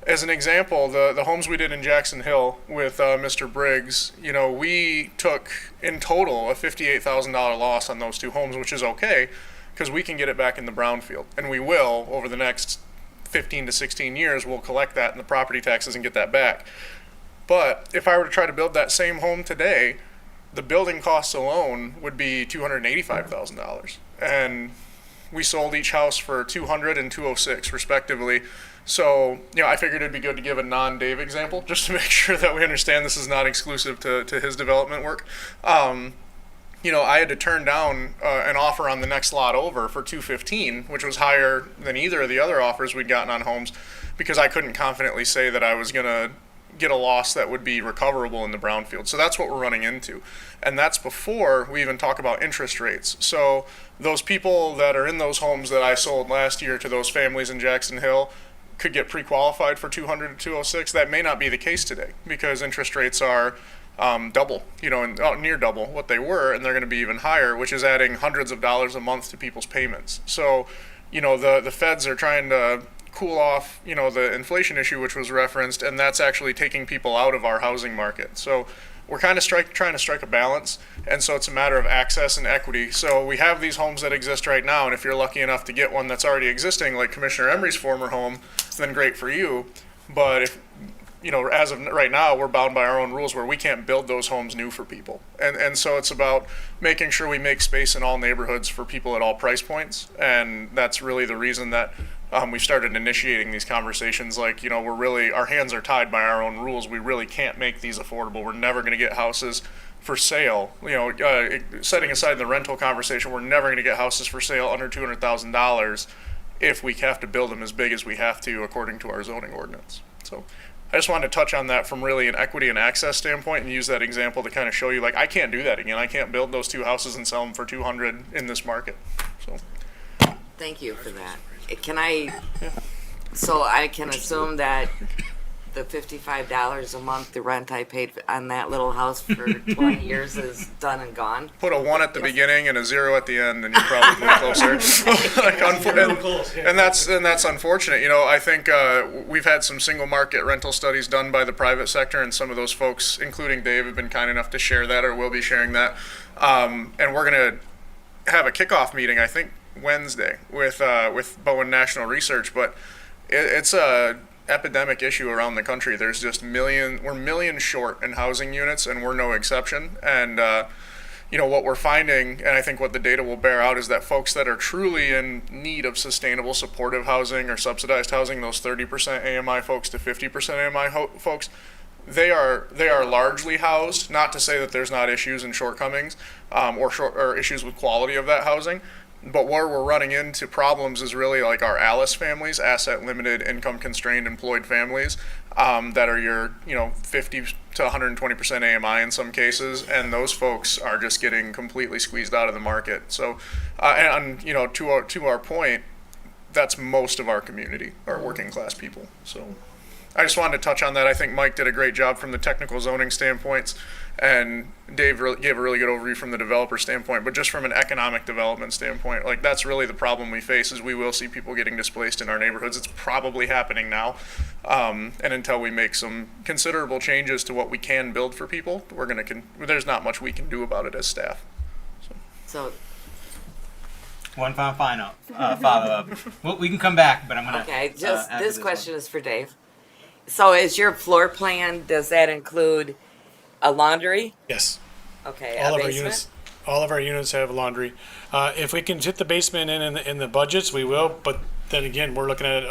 as an example, the homes we did in Jackson Hill with Mr. Briggs, we took in total a $58,000 loss on those two homes, which is okay because we can get it back in the brownfield. And we will over the next 15 to 16 years, we'll collect that in the property taxes and get that back. But if I were to try to build that same home today, the building costs alone would be $285,000. And we sold each house for $200,000 and $206,000 respectively. So, I figured it'd be good to give a non-Dave example just to make sure that we understand this is not exclusive to his development work. I had to turn down an offer on the next lot over for $215,000, which was higher than either of the other offers we'd gotten on homes, because I couldn't confidently say that I was going to get a loss that would be recoverable in the brownfield. So that's what we're running into. And that's before we even talk about interest rates. So those people that are in those homes that I sold last year to those families in Jackson Hill could get pre-qualified for $200,000 to $206,000. That may not be the case today because interest rates are double, and near double what they were, and they're going to be even higher, which is adding hundreds of dollars a month to people's payments. So, the feds are trying to cool off, the inflation issue which was referenced, and that's actually taking people out of our housing market. So we're kind of trying to strike a balance, and so it's a matter of access and equity. So we have these homes that exist right now, and if you're lucky enough to get one that's already existing, like Commissioner Emery's former home, then great for you. But if as of right now, we're bound by our own rules where we can't build those homes new for people. And so it's about making sure we make space in all neighborhoods for people at all price points. And that's really the reason that we started initiating these conversations. Like, we're really, our hands are tied by our own rules. We really can't make these affordable. We're never going to get houses for sale. Setting aside the rental conversation, we're never going to get houses for sale under $200,000 if we have to build them as big as we have to according to our zoning ordinance. So I just wanted to touch on that from really an equity and access standpoint and use that example to kind of show you, like, I can't do that again. I can't build those 2 houses and sell them for 200 in this market. So Thank you for that. So I can assume that the $55 a month, the rent I paid on that little house for 20 years is done and gone. put a 1 at the beginning and a 0 at the end, and you're probably closer. And that's unfortunate. I think we've had some single market rental studies done by the private sector, and some of those folks, including Dave, have been kind enough to share that, or will be sharing that. And we're going to have a kickoff meeting, I think, Wednesday with Bowen National Research, but it's a epidemic issue around the country. There's just we're millions short in housing units, and we're no exception. And what we're finding, and I think what the data will bear out, is that folks that are truly in need of sustainable supportive housing or subsidized housing, those 30% AMI folks to 50% AMI folks, they are largely housed. Not to say that there's not issues and shortcomings or issues with quality of that housing. But where we're running into problems is really like our ALICE families, asset limited, income constrained, employed families, that are your 50 to 120% AMI in some cases, and those folks are just getting completely squeezed out of the market. So, to our point, that's most of our community, our working class people. So I just wanted to touch on that. I think Mike did a great job from the technical zoning standpoints, and Dave gave a really good overview from the developer standpoint. But just from an economic development standpoint, like, that's really the problem we face, is we will see people getting displaced in our neighborhoods. It's probably happening now, and until we make some considerable changes to what we can build for people, there's not much we can do about it as staff. So One final follow-up. Well, we can come back, but I'm gonna. okay, after this question is for Dave. So is your floor plan, does that include a laundry? Yes. Okay, All a of our basement? units, all of our units have laundry. If we can fit the basement in the budgets, we will. But then again, we're looking at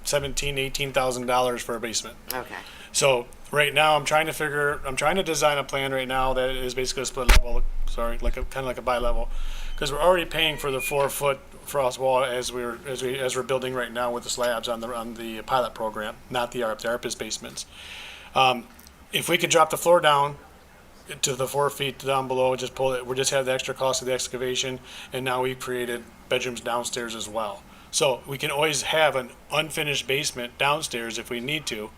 $18,000 for a basement. Okay. So right now, I'm trying to design a plan right now that is basically a split level. Sorry, kind of like a bi-level, because we're already paying for the 4-foot frost wall as we're building right now with the slabs on the pilot program, not the ARPA's basements. If we could drop the floor down to the 4 feet down below, just pull it. We just have the extra cost of the excavation, and now we've created bedrooms downstairs as well. So we can always have an unfinished basement downstairs if we need to.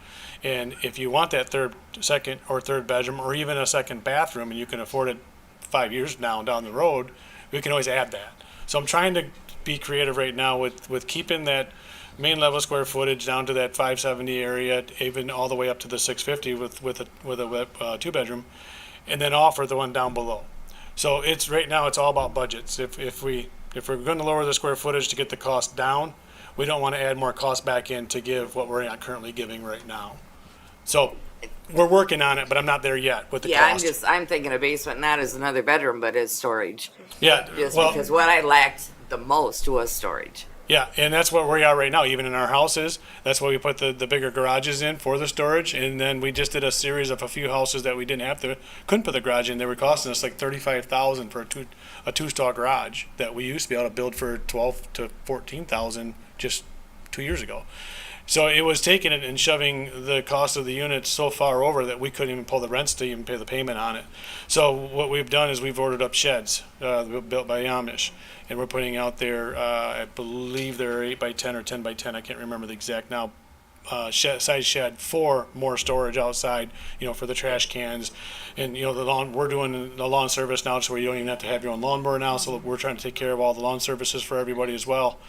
And if you want that second or third bedroom, or even a second bathroom, and you can afford it 5 years down the road, we can always add that. So I'm trying to be creative right now with keeping that main level square footage down to that 570 area, even all the way up to the 650 with a 2-bedroom, and then offer the one down below. So right now it's all about budgets. If we're going to lower the square footage to get the cost down, we don't want to add more cost back in to give what we're not currently giving right now. So we're working on it, but I'm not there yet with the cost. I'm thinking a basement not as another bedroom, but as storage. Yeah, Because what I lacked the most was storage. Yeah, and that's what we are right now, even in our houses. That's why we put the bigger garages in for the storage. And then we just did a series of a few houses that we couldn't put the garage in. They were costing us like $35,000 for a 2-stall garage that we used to be able to build for $12,000 to $14,000 just 2 years ago. So it was taking it and shoving the cost of the unit so far over that we couldn't even pull the rents to even pay the payment on it. So what we've done is we've ordered up sheds built by Amish, and we're putting out there, I believe they're 8x10 or 10x10, I can't remember the exact now, size shed for more storage outside, for the trash cans. And we're doing the lawn service now, so where you don't even have to have your own lawnmower now. So we're trying to take care of all the lawn services for everybody as well.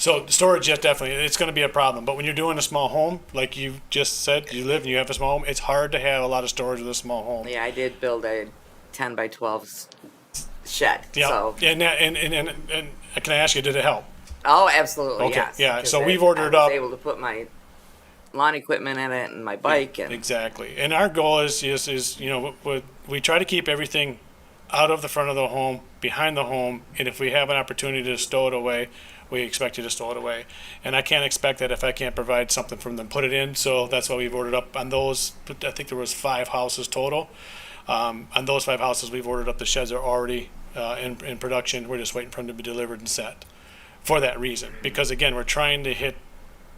So storage, yes, definitely, it's going to be a problem. But when you're doing a small home, like you just said, you live and you have a small home, it's hard to have a lot of storage with a small home. Yeah, I did build a 10 by 12 shed. Yeah, So. and can I ask you, did it help? Oh, absolutely. Okay, Yes. yeah, so Because we've ordered I up. was able to put my lawn equipment in it and my bike and. Exactly. And our goal is we try to keep everything out of the front of the home, behind the home, and if we have an opportunity to stow it away, we expect you to stow it away. And I can't expect that if I can't provide something from them, put it in. So that's why we've ordered up on those. I think there was 5 houses total. On those 5 houses, we've ordered up. The sheds are already in production. We're just waiting for them to be delivered and set. For that reason, because again, we're trying to hit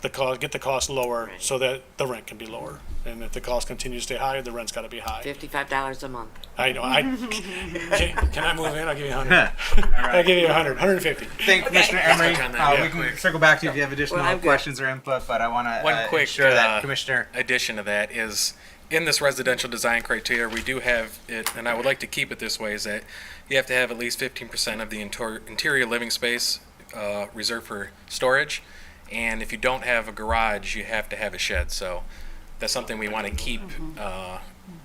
the cost, get the cost lower, so that the rent can be lower. And if the cost continues to stay high, the rent's got to be high. $55 a month. I know. Can I move in? I'll give you 100. I'll give you 100, 150. Thank you, Commissioner Emery. Yeah, we can circle back to you if you have additional Well, I'm good. questions or input, but I want to One quick ensure that Commissioner. addition to that is in this residential design criteria, we do have it, and I would like to keep it this way, is that you have to have at least 15% of the interior living space reserved for storage. And if you don't have a garage, you have to have a shed. So that's something we want to keep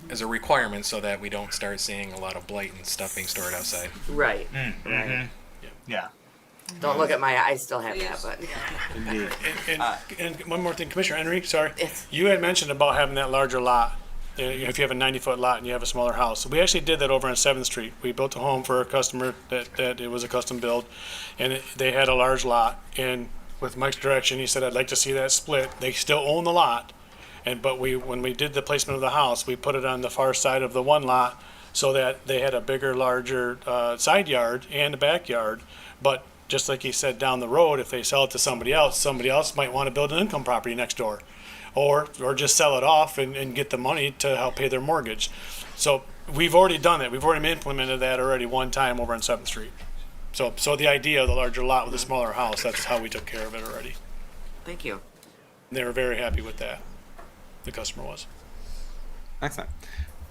as a requirement so that we don't start seeing a lot of blatant stuff being stored outside. Right. Mm-hmm. Right. Yeah. Don't look at my. I still have that, but. Indeed. And one more thing, Commissioner Henry, sorry. Yes. You had mentioned about having that larger lot. If you have a 90-foot lot and you have a smaller house. We actually did that over on 7th Street. We built a home for a customer that it was a custom build, and they had a large lot. And with Mike's direction, he said, I'd like to see that split. They still own the lot, but when we did the placement of the house, we put it on the far side of the one lot so that they had a bigger, larger side yard and a backyard. But just like he said, down the road, if they sell it to somebody else might want to build an income property next door. Or just sell it off and get the money to help pay their mortgage. So we've already done that. We've already implemented that already one time over on 7th Street. So the idea of the larger lot with a smaller house, that's how we took care of it already. Thank you. And they were very happy with that. The customer was. Excellent.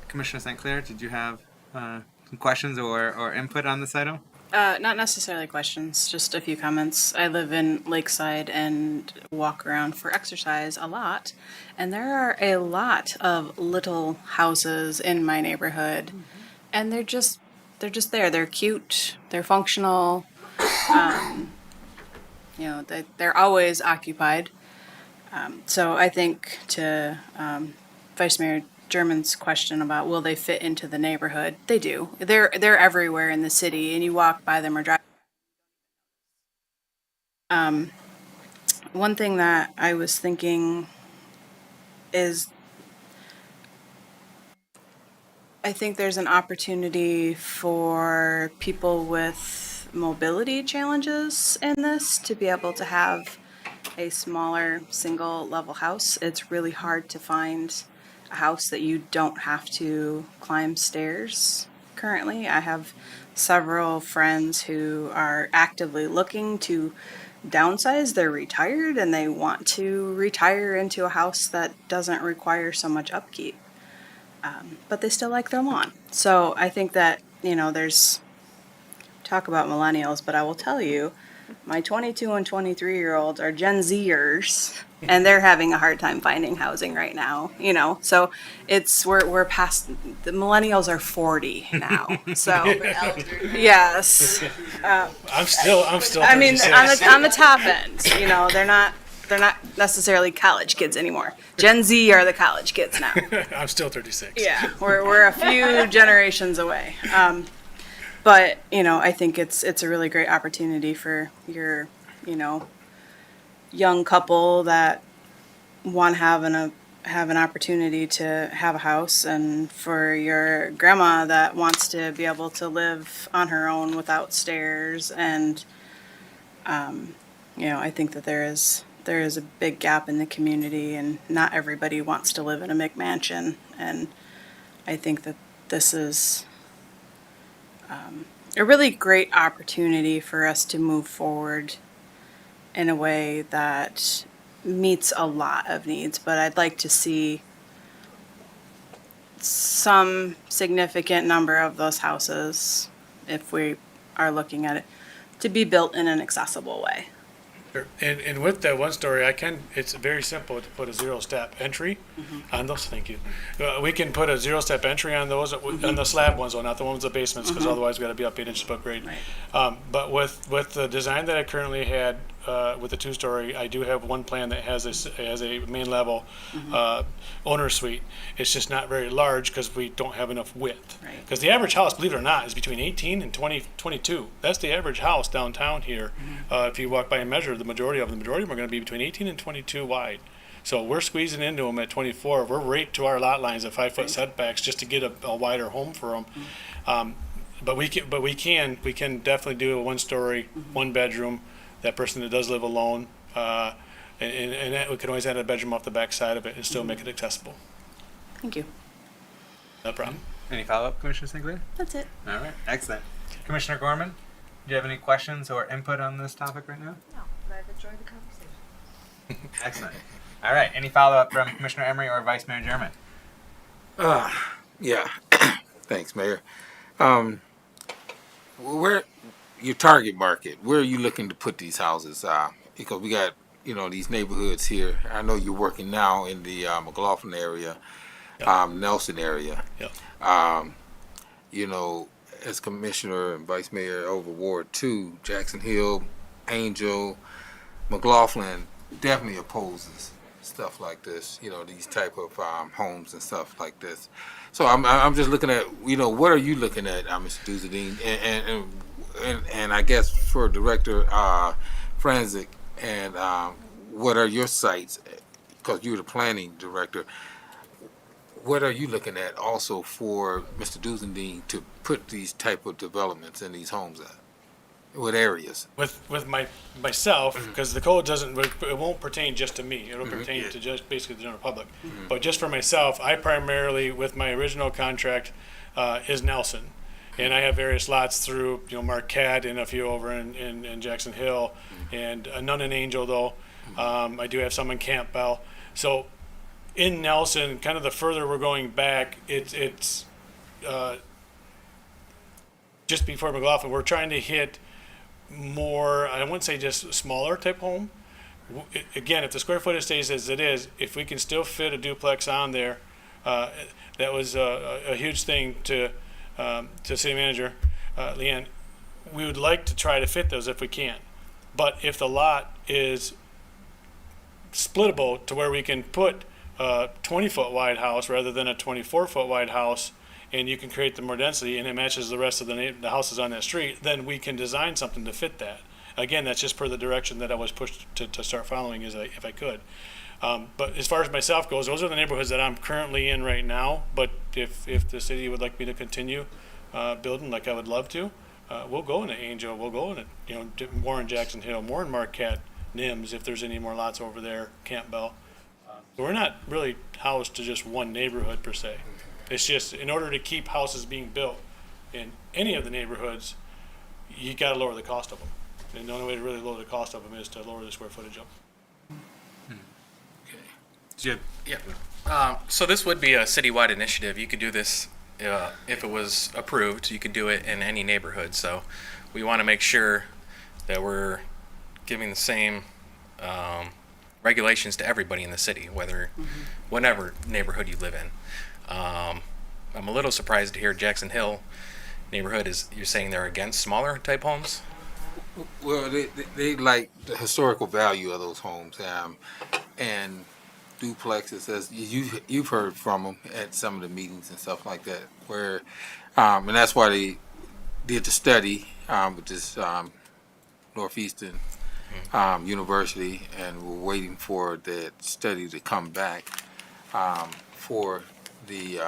Commissioner St. Clair, did you have some questions or input on this item? Not necessarily questions, just a few comments. I live in Lakeside and walk around for exercise a lot, and there are a lot of little houses in my neighborhood, and they're just there. They're cute. They're functional. They're always occupied. So I think to Vice Mayor German's question about will they fit into the neighborhood, they do. They're everywhere in the city, and you walk by them or drive. One thing that I was thinking is I think there's an opportunity for people with mobility challenges in this to be able to have a smaller single level house. It's really hard to find a house that you don't have to climb stairs currently. I have several friends who are actively looking to downsize. They're retired and they want to retire into a house that doesn't require so much upkeep. But they still like their lawn. So I think that, there's talk about millennials, but I will tell you, my 22 and 23-year-olds are Gen Zers, and they're having a hard time finding housing right now. So we're past the millennials are 40 now. So yes, I'm still. I mean, 36. on the top end, they're not necessarily college kids anymore. Gen Z are the college kids now. I'm still 36. Yeah, we're a few generations away. But, I think it's a really great opportunity for your, young couple that want to have an opportunity to have a house, and for your grandma that wants to be able to live on her own without stairs. And, I think that there is a big gap in the community, and not everybody wants to live in a McMansion. And I think that this is a really great opportunity for us to move forward in a way that meets a lot of needs. But I'd like to see some significant number of those houses, if we are looking at it, to be built in an accessible way. And with that one story, it's very simple to put a zero step entry on those. Thank you. We can put a zero step entry on those, on the slab ones, though, not the ones with the basements, because otherwise we got to be up 8 inches above grade. But with the design that I currently had, with the 2-story, I do have one plan that has a main level owner suite. It's just not very large because we don't have enough width. Right. Because the average house, believe it or not, is between 18 and 22. That's the average house downtown here. If you walk by and measure, the majority of them are going to be between 18 and 22 wide. So we're squeezing into them at 24. We're right to our lot lines at 5-foot setbacks just to get a wider home for them. But we can definitely do a 1-story, 1-bedroom. That person that does live alone, and that we can always add a bedroom off the back side of it and still make it accessible. Thank you. No problem. Any follow-up, Commissioner Sinclair? That's it. All right, excellent. Commissioner Gorman, do you have any questions or input on this topic right now? No, but I've enjoyed the conversation. Excellent. All right, any follow-up from Commissioner Emery or Vice Mayor German? Yeah. Thanks, Mayor. Where your target market? Where are you looking to put these houses? Because we got these neighborhoods here. I know you're working now in the McLaughlin area, Nelson area. Yeah. As Commissioner and Vice Mayor over Ward 2, Jackson Hill, Angel, McLaughlin definitely opposes stuff like this. These type of homes and stuff like this. So I'm just looking at what are you looking at, Mr. Duzadine, and I guess for Director Franzik, and what are your sites? Because you're the planning director. What are you looking at also for Mr. Duzadine to put these type of developments in these homes at? What areas? With myself, because the code it won't pertain just to me. It'll pertain to just basically the general public. But just for myself, I primarily, with my original contract, is Nelson. And I have various lots through, Marquette and a few over in Jackson Hill, and none in Angel, though. I do have some in Campbell. So in Nelson, kind of the further we're going back, it's just before McLaughlin, we're trying to hit more, I wouldn't say just smaller type home. Again, if the square footage stays as it is, if we can still fit a duplex on there, that was a huge thing to City Manager Leanne. We would like to try to fit those if we can. But if the lot is splittable to where we can put a 20-foot wide house rather than a 24-foot wide house, and you can create the more density and it matches the rest of the houses on that street, then we can design something to fit that. Again, that's just per the direction that I was pushed to start following if I could. But as far as myself goes, those are the neighborhoods that I'm currently in right now. But if the city would like me to continue building, like I would love to, we'll go into Angel, we'll go into more in Jackson Hill, more in Marquette, Nims, if there's any more lots over there, Campbell. So we're not really housed to just one neighborhood per se. It's just in order to keep houses being built in any of the neighborhoods, you got to lower the cost of them. And the only way to really lower the cost of them is to lower the square footage of them. Jim. Yeah. So this would be a citywide initiative. You could do this if it was approved. You could do it in any neighborhood. So we want to make sure that we're giving the same regulations to everybody in the city, whatever neighborhood you live in. I'm a little surprised to hear Jackson Hill neighborhood you're saying they're against smaller type homes? Well, they like the historical value of those homes, and duplexes, as you've heard from them at some of the meetings and stuff like that, where, and that's why they did the study with this Northeastern University, and we're waiting for that study to come back for the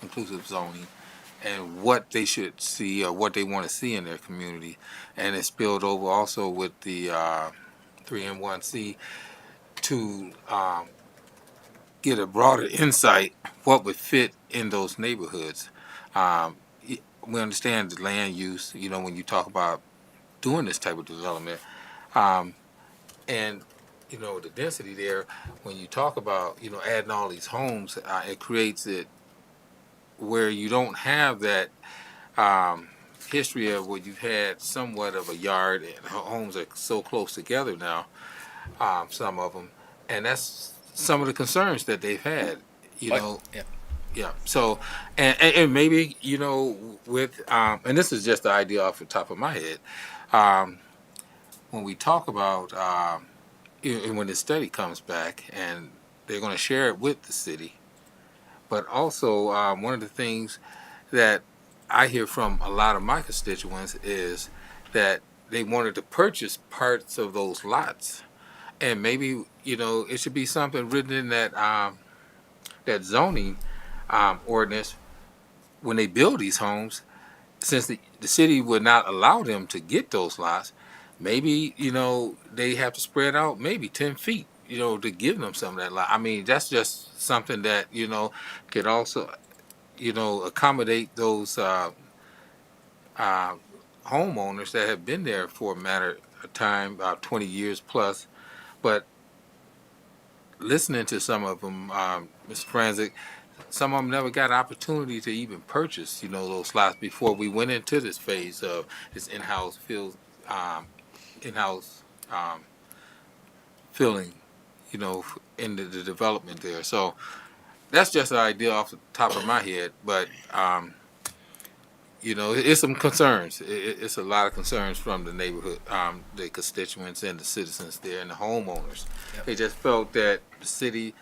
inclusive zoning and what they should see or what they want to see in their community. And it spilled over also with the 3M1C to get a broader insight what would fit in those neighborhoods. We understand the land use, when you talk about doing this type of development, and the density there, when you talk about adding all these homes, it creates it where you don't have that history of where you've had somewhat of a yard and homes are so close together now, some of them, and that's some of the concerns that they've had, you know. Yeah. Yeah. So, and maybe, you know, with, and this is just the idea off the top of my head, when we talk about, and when the study comes back and they're going to share it with the city, but also one of the things that I hear from a lot of my constituents is that they wanted to purchase parts of those lots, and maybe, you know, it should be something written in that that zoning ordinance when they build these homes, since the city would not allow them to get those lots. Maybe, you know, they have to spread out maybe 10 feet, you know, to give them some of that lot. I mean, that's just something that, you know, could also, you know, accommodate those homeowners that have been there for a matter of time, about 20 years plus. But listening to some of them, Mr. Franzik, some of them never got an opportunity to even purchase, you know, those lots before we went into this phase of this in-house field, in-house filling, you know, in the development there. So that's just an idea off the top of my head, but you know, it's some concerns. It's a lot of concerns from the neighborhood, the constituents and the citizens there and the homeowners. Yep. They just felt that the city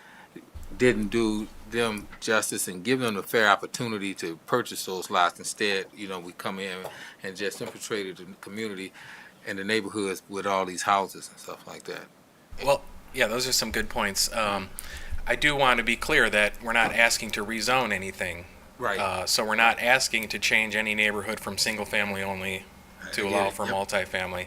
didn't do them justice and give them a fair opportunity to purchase those lots. Instead, you know, we come in and just infiltrated the community and the neighborhoods with all these houses and stuff like that. Well, yeah, those are some good points. I do want to be clear that we're not asking to rezone anything. Right. So we're not asking to change any neighborhood from single family only to allow for multifamily.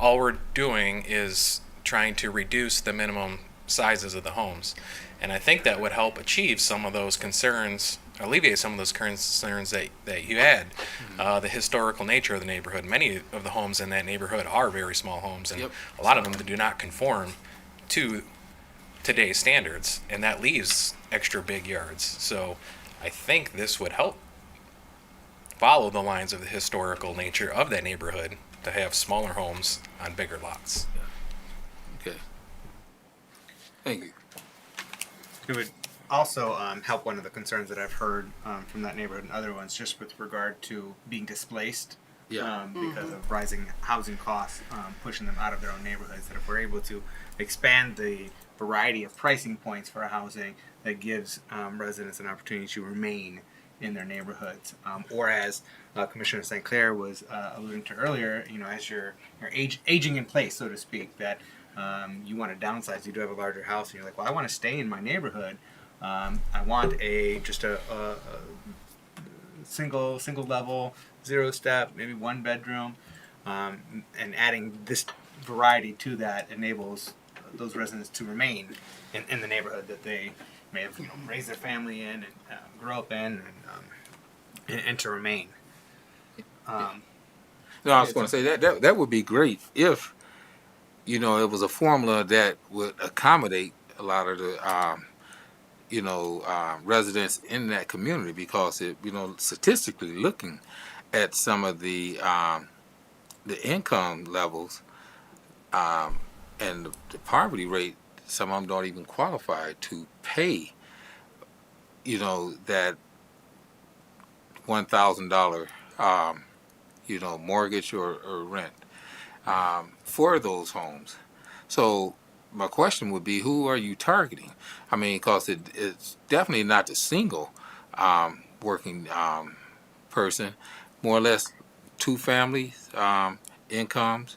All we're doing is trying to reduce the minimum sizes of the homes. And I think that would help achieve some of those concerns, alleviate some of those concerns that you had. The historical nature of the neighborhood. Many of the homes in that neighborhood are very small homes, and a lot of them do not conform to today's standards, and that leaves extra big yards. So I think this would help follow the lines of the historical nature of that neighborhood to have smaller homes on bigger lots. Okay. Thank you. It would also help one of the concerns that I've heard from that neighborhood and other ones, just with regard to being displaced because of rising housing costs, pushing them out of their own neighborhoods. That if we're able to expand the variety of pricing points for housing, that gives residents an opportunity to remain in their neighborhoods. Or as Commissioner St. Clair was alluding to earlier, you know, as you're aging in place, so to speak, that you want to downsize, you do have a larger house, and you're like, well, I want to stay in my neighborhood. I want just a single level, 0 step, maybe 1 bedroom, and adding this variety to that enables those residents to remain in the neighborhood that they may have, you know, raised their family in and grew up in, and to remain. No, I was going to say that would be great if, you know, it was a formula that would accommodate a lot of the, you know, residents in that community, because it, you know, statistically looking at some of the income levels and the poverty rate, some of them don't even qualify to pay, you know, that $1,000, you know, mortgage or rent for those homes. So my question would be, who are you targeting? I mean, because it's definitely not the single working person, more or less 2 families incomes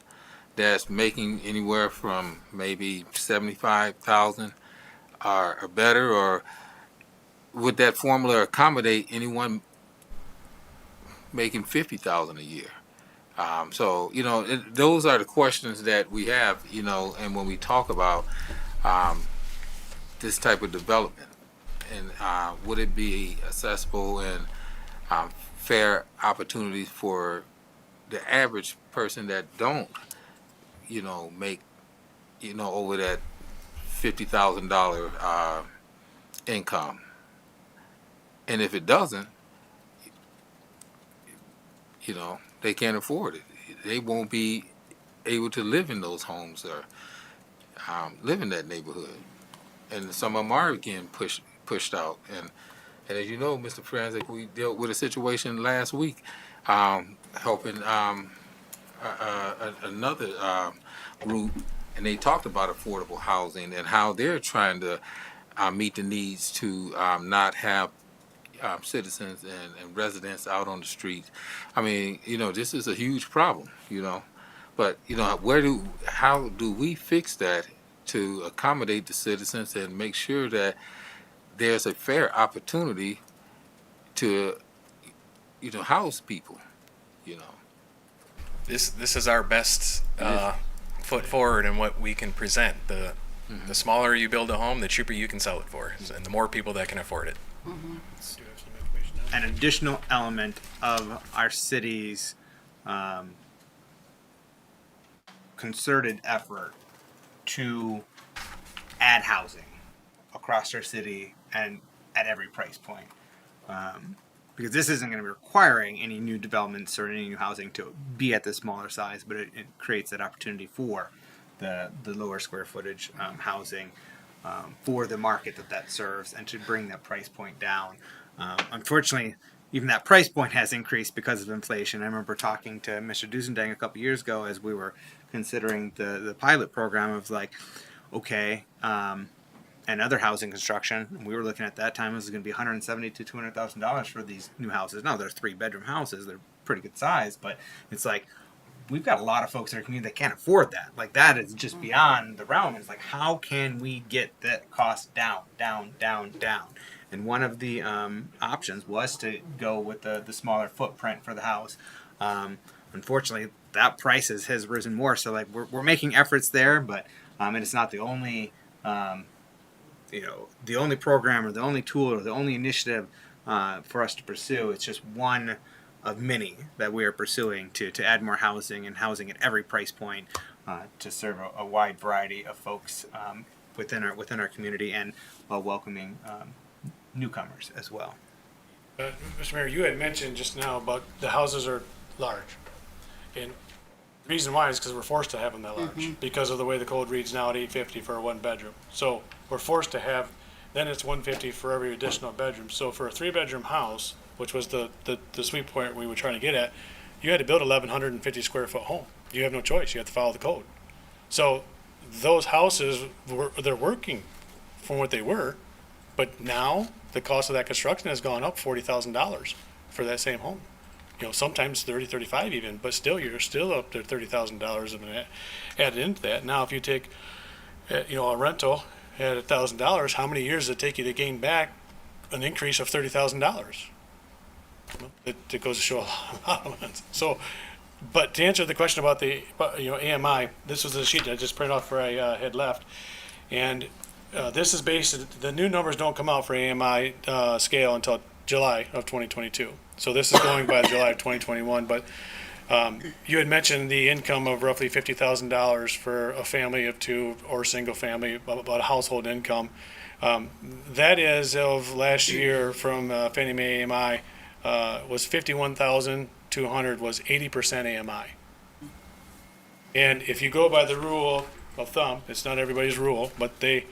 that's making anywhere from maybe 75,000 or better, or would that formula accommodate anyone making 50,000 a year? So, you know, those are the questions that we have, you know, and when we talk about this type of development, and would it be accessible and fair opportunities for the average person that don't, you know, make, you know, over that $50,000 income. And if it doesn't, they can't afford it. They won't be able to live in those homes or live in that neighborhood. And some of them are getting pushed out. And as you know, Mr. Franzik, we dealt with a situation last week, helping another group, and they talked about affordable housing and how they're trying to meet the needs to not have citizens and residents out on the streets. I mean, this is a huge problem, but how do we fix that to accommodate the citizens and make sure that there's a fair opportunity to, house people, This is our best foot forward in what we can present. The smaller you build a home, the cheaper you can sell it for, and the more people that can afford it. An additional element of our city's concerted effort to add housing across our city and at every price point. Because this isn't going to be requiring any new developments or any new housing to be at the smaller size, but it creates that opportunity for the lower square footage housing for the market that serves, and to bring that price point down. Unfortunately, even that price point has increased because of inflation. I remember talking to Mr. Dusendang a couple years ago as we were considering the pilot program of like, okay, and other housing construction. We were looking at that time, it was going to be $170,000 to $200,000 for these new houses. Now they're 3-bedroom houses; they're pretty good size, but it's like we've got a lot of folks in our community that can't afford that. Like that is just beyond the realm. It's like, how can we get that cost down? And one of the options was to go with the smaller footprint for the house. Unfortunately, that price has risen more. So like we're making efforts there, but and it's not the only the only program or the only tool or the only initiative for us to pursue. It's just one of many that we are pursuing to add more housing, and housing at every price point to serve a wide variety of folks within our community, and while welcoming newcomers as well. Mr. Mayor, you had mentioned just now about the houses are large. And the reason why is because we're forced to have them that large because of the way the code reads now at $850 for a 1-bedroom. So we're forced to have, then it's $150 for every additional bedroom. So for a 3-bedroom house, which was the sweet point we were trying to get at, you had to build a 1,150 square foot home. You have no choice. You have to follow the code. So those houses they're working from what they were, but now the cost of that construction has gone up $40,000 for that same home. Sometimes 30, 35 even, but still you're still up to $30,000 of an added into that. Now, if you take, a rental at $1,000, how many years does it take you to gain back an increase of $30,000? Well, it goes to show a lot of months. So, but to answer the question about the, AMI, this was the sheet I just printed off where I had left, and this is based. The new numbers don't come out for AMI scale until July of 2022. So this is going by July of 2021. But you had mentioned the income of roughly $50,000 for a family of 2 or single family, about a household income. That is of last year from Fannie Mae AMI was $51,200 was 80% AMI. And if you go by the rule of thumb, it's not everybody's rule, but they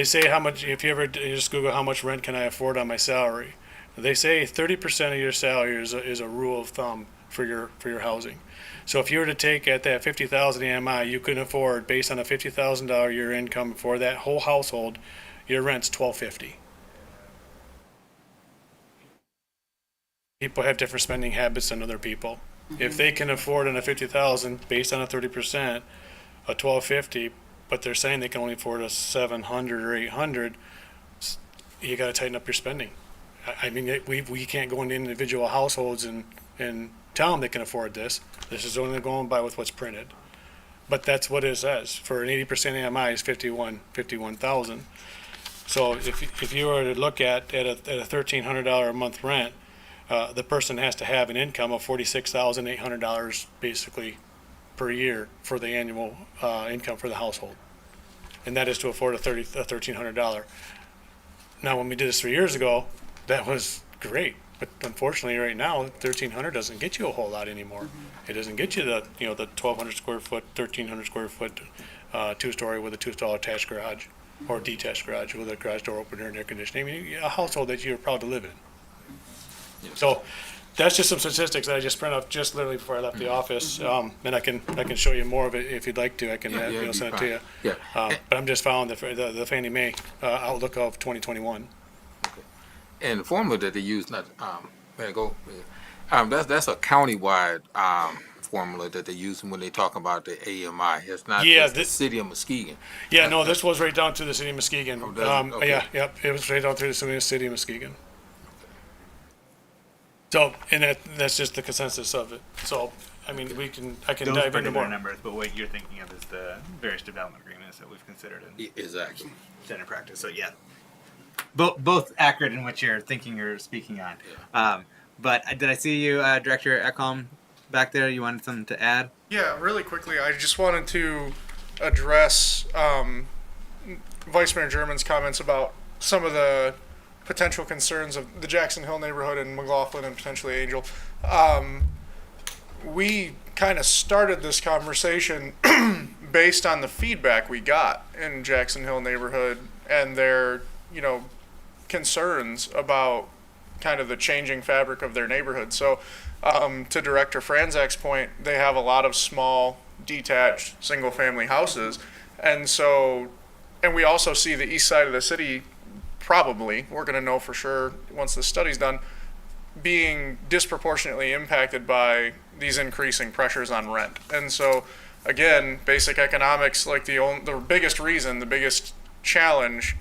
say how much. If you ever just Google how much rent can I afford on my salary, they say 30% of your salary is a rule of thumb for your housing. So if you were to take at that 50,000 AMI, you can afford, based on a $50,000 year income for that whole household, your rent's $1,250. People have different spending habits than other people. If they can afford on a 50,000 based on a 30%, a $1,250, but they're saying they can only afford a 700 or 800, you got to tighten up your spending. I mean, we can't go into individual households and tell them they can afford this. This is only going by with what's printed. But that's what it says. For an 80% AMI is 51,000. So if you were to look at a $1,300 a month rent, the person has to have an income of $46,800 basically per year for the annual income for the household. And that is to afford a $1,300. Now, when we did this 3 years ago, that was great. But unfortunately, right now, 1,300 doesn't get you a whole lot anymore. It doesn't get you the, the 1,200 square foot, 1,300 square foot, two-story with a two-stall attached garage or detached garage with a garage door opener and air conditioning. I mean, a household that you're proud to live in. So that's just some statistics that I just printed off just literally before I left the office. And I can show you more of it if you'd like to. I can send it to you. Yeah. But I'm just following the Fannie Mae outlook of 2021. And the formula that they use, that's a countywide formula that they use when they talk about the AMI. It's not just the city of Muskegon. Yeah, no, this was right down to the city of Muskegon. Oh, does it? Okay. Yeah, it was right down through the city of Muskegon. So, and that's just the consensus of it. So, I mean, I can Those dive into particular more. numbers, but what you're thinking of is the various development agreements that we've considered and Exactly. done in practice. So yeah, both accurate in what you're thinking or speaking on. But did I see you, Director Ekholm, back there? You wanted something to add? Yeah, really quickly, I just wanted to address Vice Mayor German's comments about some of the potential concerns of the Jackson Hill neighborhood and McLaughlin and potentially Angel. We kind of started this conversation based on the feedback we got in Jackson Hill neighborhood and their, concerns about kind of the changing fabric of their neighborhood. So, to Director Franzak's point, they have a lot of small, detached, single-family houses, and we also see the east side of the city. Probably, we're going to know for sure once the study's done, being disproportionately impacted by these increasing pressures on rent. And so, again, basic economics, like the biggest reason, the biggest challenge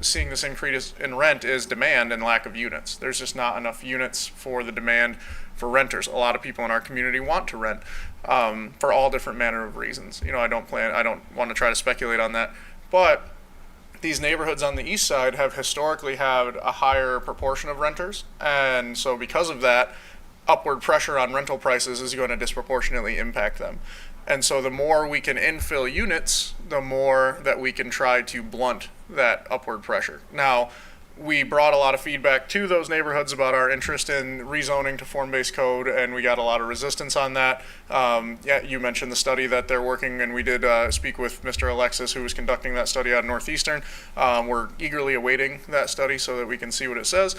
seeing this increase in rent is demand and lack of units. There's just not enough units for the demand for renters. A lot of people in our community want to rent for all different manner of reasons. I don't want to try to speculate on that, but these neighborhoods on the east side have historically had a higher proportion of renters, and so because of that, upward pressure on rental prices is going to disproportionately impact them. And so the more we can infill units, the more that we can try to blunt that upward pressure. Now, we brought a lot of feedback to those neighborhoods about our interest in rezoning to form-based code, and we got a lot of resistance on that. You mentioned the study that they're working, and we did speak with Mr. Alexis, who was conducting that study out of Northeastern. We're eagerly awaiting that study so that we can see what it says.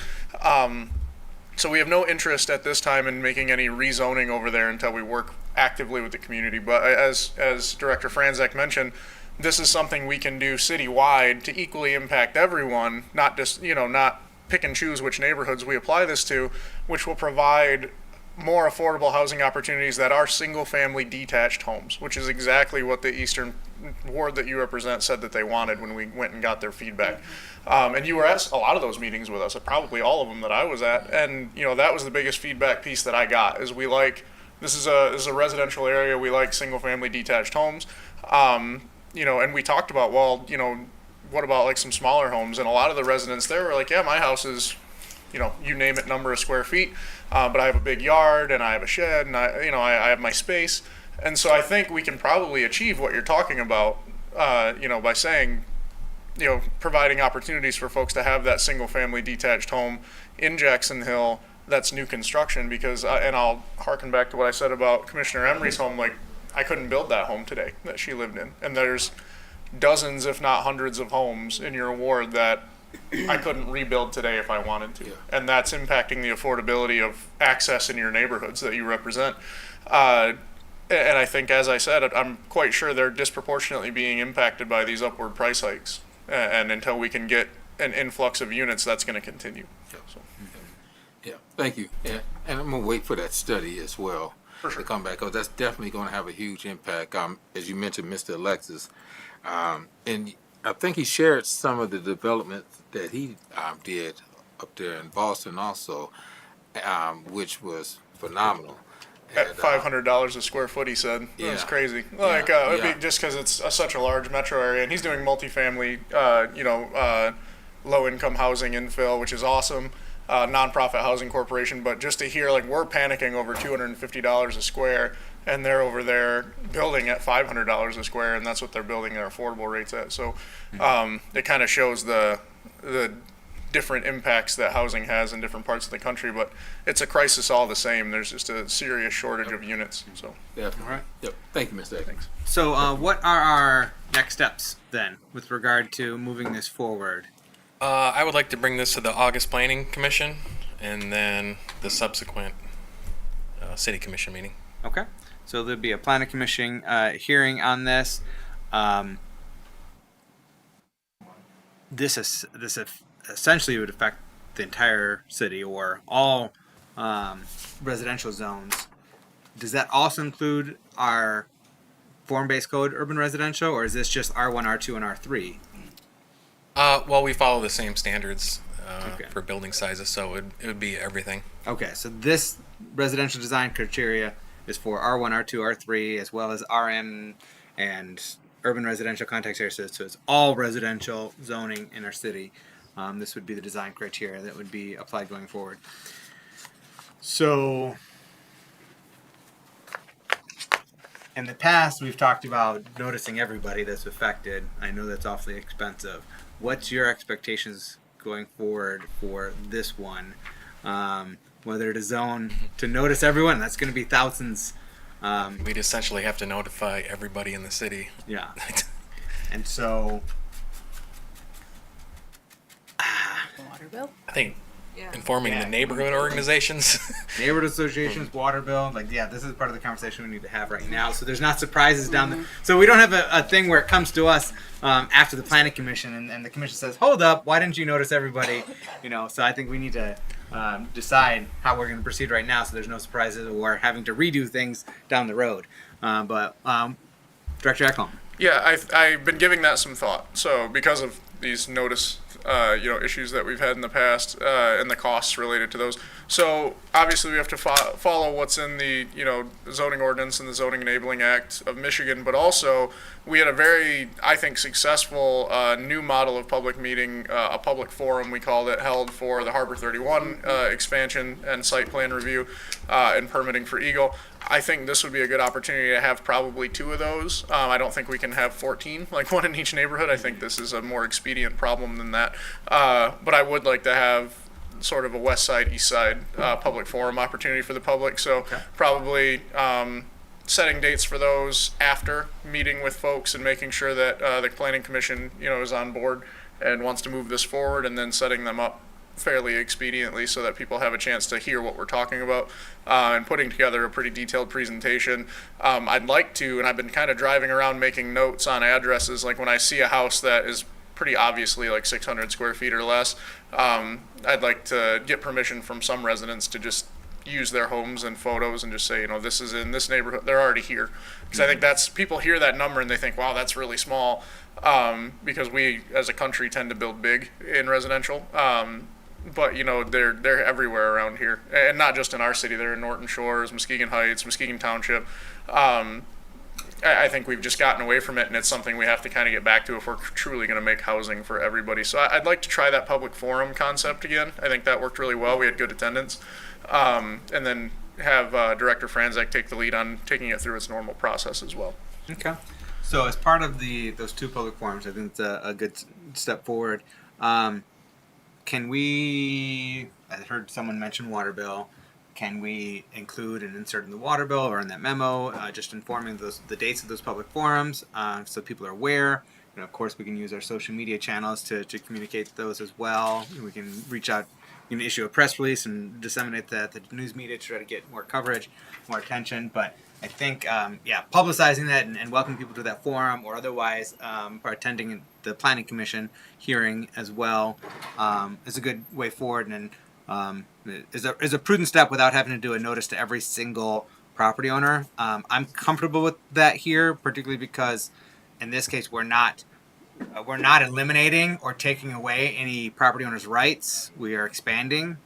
So we have no interest at this time in making any rezoning over there until we work actively with the community. But as Director Franzak mentioned, this is something we can do citywide to equally impact everyone, not just, not pick and choose which neighborhoods we apply this to, which will provide more affordable housing opportunities that are single-family detached homes, which is exactly what the Eastern Ward that you represent said that they wanted when we went and got their feedback. And you were at a lot of those meetings with us, probably all of them that I was at, and that was the biggest feedback piece that I got, is this is a residential area, we like single-family detached homes. And we talked about, what about like some smaller homes? And a lot of the residents there were like, yeah, my house is, you name it, number of square feet, but I have a big yard and I have a shed and I have my space. And so I think we can probably achieve what you're talking about, by saying, providing opportunities for folks to have that single family detached home in Jackson Hill that's new construction, because, and I'll harken back to what I said about Commissioner Emery's home, like, I couldn't build that home today that she lived in. And there's dozens, if not hundreds of homes in your ward that I couldn't rebuild today if I wanted to. Yeah. And that's impacting the affordability of access in your neighborhoods that you represent. And I think, as I said, I'm quite sure they're disproportionately being impacted by these upward price hikes. And until we can get an influx of units, that's going to continue. Yeah. So. Yeah, thank you. And I'm going to wait for that study as well. For sure. To come back, because that's definitely going to have a huge impact. As you mentioned, Mr. Alexis, and I think he shared some of the developments that he did up there in Boston also, which was phenomenal. At $500 a square foot, he said. That was crazy. Like, just because it's such a large metro area, and he's doing multifamily, low-income housing infill, which is awesome. Nonprofit housing corporation, but just to hear, like, we're panicking over $250 a square, and they're over there building at $500 a square, and that's what they're building their affordable rates at. So it kind of shows the different impacts that housing has in different parts of the country, but it's a crisis all the same. There's just a serious shortage of units. So, Definitely. All right. Yep. Thank you, Mr. Thanks. So, what are our next steps then with regard to moving this forward? I would like to bring this to the August Planning Commission and then the subsequent City Commission meeting. Okay. So there'll be a planning commission hearing on this. This essentially would affect the entire city or all residential zones. Does that also include our form-based code urban residential, or is this just R1, R2, and R3? Well, we follow the same standards Okay. for building sizes, so it would be everything. Okay, so this residential design criteria is for R1, R2, R3, as well as RM and urban residential context areas. So it's all residential zoning in our city. This would be the design criteria that would be applied going forward. So, in the past, we've talked about noticing everybody that's affected. I know that's awfully expensive. What's your expectations going forward for this one? Whether to zone to notice everyone, that's going to be thousands. We'd essentially have to notify everybody in the city. Yeah. And so, Water bill? I think informing the neighborhood organizations. neighborhood associations, water bill, this is part of the conversation we need to have right now. So there's not surprises down there. So we don't have a thing where it comes to us after the planning commission and the commission says, hold up, why didn't you notice everybody? So I think we need to decide how we're going to proceed right now so there's no surprises or having to redo things down the road. But Director Ekholm. yeah, I've been giving that some thought. So because of these notice issues that we've had in the past and the costs related to those. So obviously we have to follow what's in the zoning ordinance and the Zoning Enabling Act of Michigan, but also we had a very, I think, successful new model of public meeting, a public forum we called it, held for the Harbor 31 expansion and site plan review and permitting for Eagle. I think this would be a good opportunity to have probably 2 of those. I don't think we can have 14, like one in each neighborhood. I think this is a more expedient problem than that. But I would like to have sort of a west side, east side public forum opportunity for the public. So probably setting dates for those after meeting with folks and making sure that the planning commission, is on board and wants to move this forward, and then setting them up fairly expediently so that people have a chance to hear what we're talking about and putting together a pretty detailed presentation. I'd like to, and I've been kind of driving around making notes on addresses, like when I see a house that is pretty obviously like 600 square feet or less, I'd like to get permission from some residents to just use their homes and photos and just say, this is in this neighborhood, they're already here. Because I think that's, people hear that number and they think, wow, that's really small, because we as a country tend to build big in residential. But they're everywhere around here, and not just in our city. They're in Norton Shores, Muskegon Heights, Muskegon Township. I think we've just gotten away from it, and it's something we have to kind of get back to if we're truly going to make housing for everybody. So I'd like to try that public forum concept again. I think that worked really well. We had good attendance, and then have Director Franzek take the lead on taking it through its normal process as well. Okay. So as part of those 2 public forums, I think it's a good step forward. Can we, I heard someone mention water bill, can we include and insert in the water bill or in that memo, just informing the dates of those public forums so people are aware? Of course, we can use our social media channels to communicate those as well. We can reach out, you can issue a press release and disseminate that to the news media to try to get more coverage, more attention. But I think, publicizing that and welcoming people to that forum or otherwise for attending the Planning Commission hearing as well is a good way forward and is a prudent step without having to do a notice to every single property owner. I'm comfortable with that here, particularly because in this case we're not eliminating or taking away any property owner's rights. We are expanding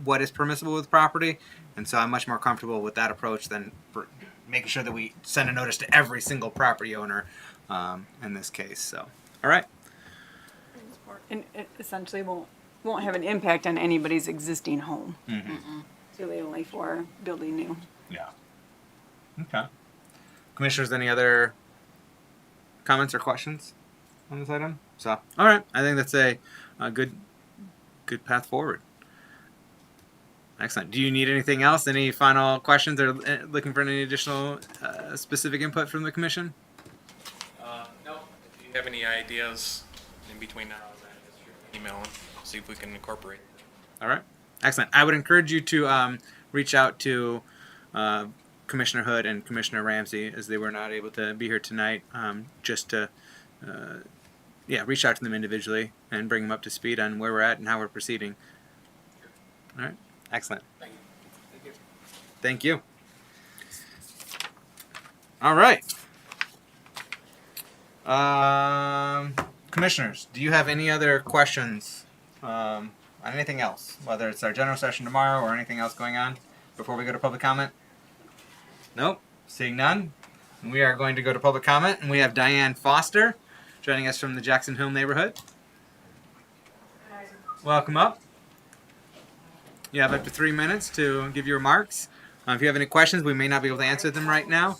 what is permissible with property. And so I'm much more comfortable with that approach than for making sure that we send a notice to every single property owner in this case. So, all right. And it essentially won't have an impact on anybody's existing home. Mm-hmm. It's really only for building new. Yeah. Okay. Commissioners, any other comments or questions on this item? So, all right. I think that's a good good path forward. Excellent. Do you need anything else? Any final questions or looking for any additional specific input from the commission? No. If you have any ideas in between now and then, just email them. See if we can incorporate. All right. Excellent. I would encourage you to reach out to Commissioner Hood and Commissioner Ramsey, as they were not able to be here tonight, just to reach out to them individually and bring them up to speed on where we're at and how we're proceeding. All right. Excellent. Thank you. All right. Commissioners, do you have any other questions on anything else, whether it's our general session tomorrow or anything else going on before we go to public comment? Nope. Seeing none, we are going to go to public comment, and we have Diane Foster joining us from the Jackson Hill neighborhood. Welcome up. You have up to 3 minutes to give your remarks. If you have any questions, we may not be able to answer them right now.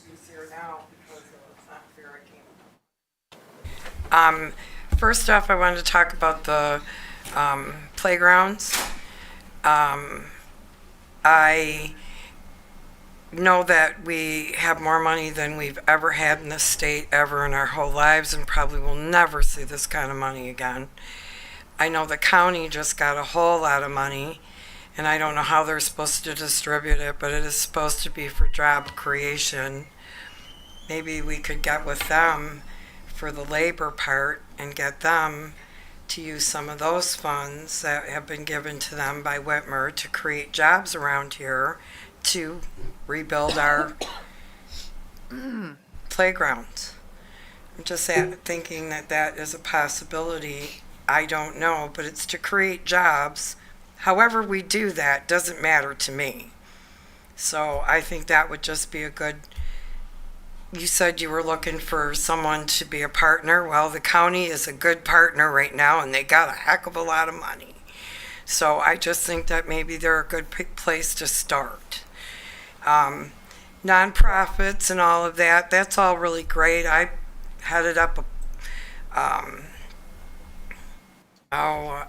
First off, I wanted to talk about the playgrounds. I know that we have more money than we've ever had in this state ever in our whole lives, and probably will never see this kind of money again. I know the county just got a whole lot of money, and I don't know how they're supposed to distribute it, but it is supposed to be for job creation. Maybe we could get with them for the labor part and get them to use some of those funds that have been given to them by Whitmer to create jobs around here to rebuild our playgrounds. I'm just thinking that that is a possibility. I don't know, but it's to create jobs. However we do that doesn't matter to me. So I think that would just be a good. You said you were looking for someone to be a partner. Well, the county is a good partner right now, and they got a heck of a lot of money. So I just think that maybe they're a good place to start. Nonprofits and all of that, that's all really great. I headed up a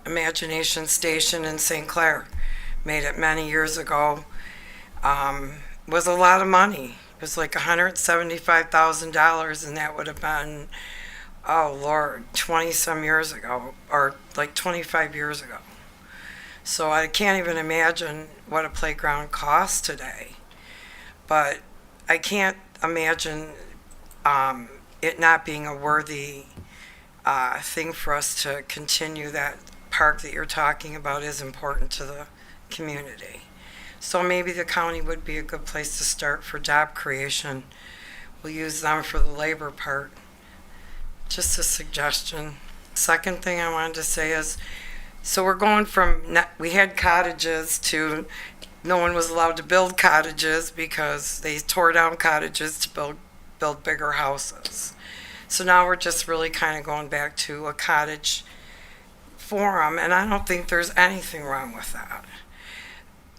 Imagination Station in St. Clair. Made it many years ago. Was a lot of money. It was like $175,000, and that would have been, oh Lord, 20 some years ago, or like 25 years ago. So I can't even imagine what a playground costs today. But I can't imagine it not being a worthy thing for us to continue. That park that you're talking about is important to the community. So maybe the county would be a good place to start for job creation. We'll use them for the labor part. Just a suggestion. Second thing I wanted to say is, so we're going from, we had cottages to no one was allowed to build cottages because they tore down cottages to build bigger houses. So now we're just really kind of going back to a cottage forum, and I don't think there's anything wrong with that.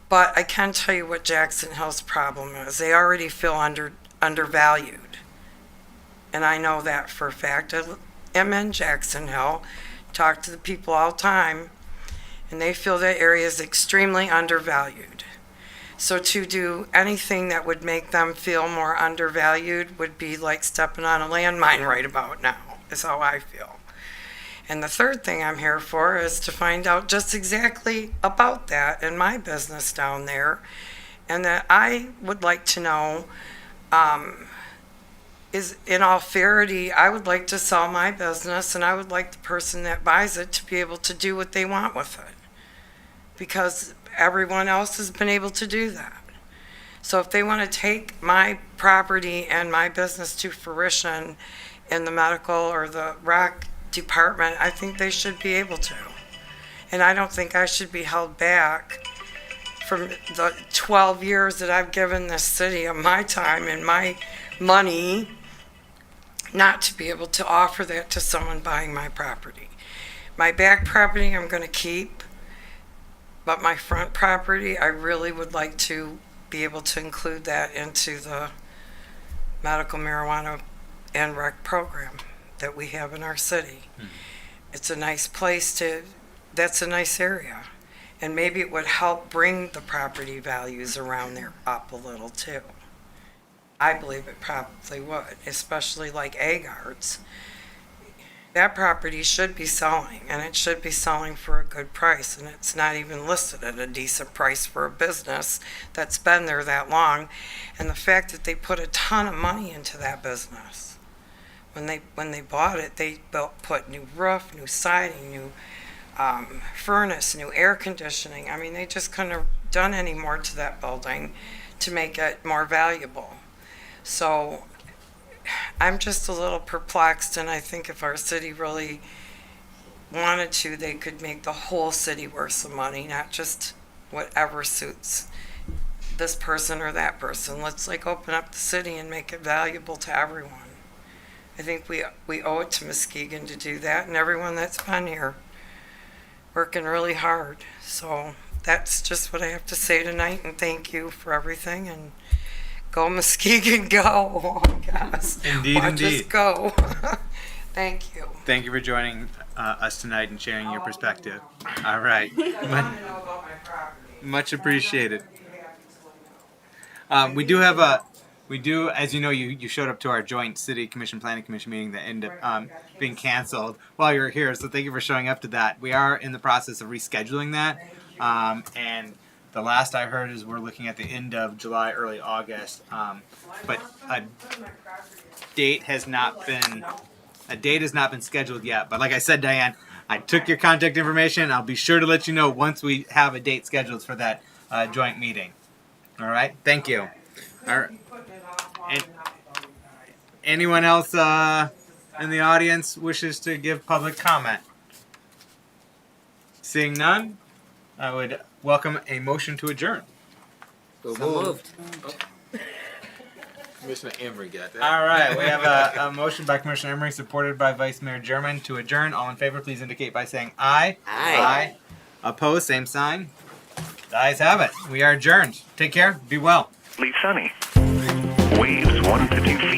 But I can tell you what Jackson Hill's problem is. They already feel undervalued. And I know that for a fact. I am in Jackson Hill, talk to the people all the time, and they feel that area is extremely undervalued. So to do anything that would make them feel more undervalued would be like stepping on a landmine right about now, is how I feel. And the third thing I'm here for is to find out just exactly about that in my business down there. And that I would like to know, is in all fairity, I would like to sell my business, and I would like the person that buys it to be able to do what they want with it. Because everyone else has been able to do that. So if they want to take my property and my business to fruition in the medical or the rec department, I think they should be able to. And I don't think I should be held back from the 12 years that I've given this city of my time and my money not to be able to offer that to someone buying my property. My back property I'm going to keep, but my front property I really would like to be able to include that into the medical marijuana and rec program that we have in our city. It's a nice place to that's a nice area. And maybe it would help bring the property values around there up a little too. I believe it probably would, especially like Agards. That property should be selling, and it should be selling for a good price, and it's not even listed at a decent price for a business that's been there that long. And the fact that they put a ton of money into that business. When they bought it, they put new roof, new siding, new furnace, new air conditioning. I mean, they just couldn't have done any more to that building to make it more valuable. So I'm just a little perplexed, and I think if our city really wanted to, they could make the whole city worth some money, not just whatever suits this person or that person. Let's like open up the city and make it valuable to everyone. I think we owe it to Muskegon to do that, and everyone that's been here working really hard. So that's just what I have to say tonight, and thank you for everything, and go Muskegon, go. Oh my gosh. Indeed, Watch indeed. us go. Thank you. Thank you for joining us tonight and sharing your perspective. All right. Much appreciated. We do, as you know, you showed up to our joint city commission planning commission meeting that ended up being canceled while you were here. So thank you for showing up to that. We are in the process of rescheduling that. And the last I heard is we're looking at the end of July, early August. But a date has not been scheduled yet. But like I said, Diane, I took your contact information. I'll be sure to let you know once we have a date scheduled for that joint meeting. All right. Thank you. All right. Anyone else in the audience wishes to give public comment? Seeing none, I would welcome a motion to adjourn. So moved. Commissioner Emery got that. All right, we have a motion by Commissioner Emery, supported by Vice Mayor German to adjourn. All in favor, please indicate by saying aye. Aye. Opposed, same sign. The ayes have it. We are adjourned. Take care. Be well. Sunny. Waves 150 feet.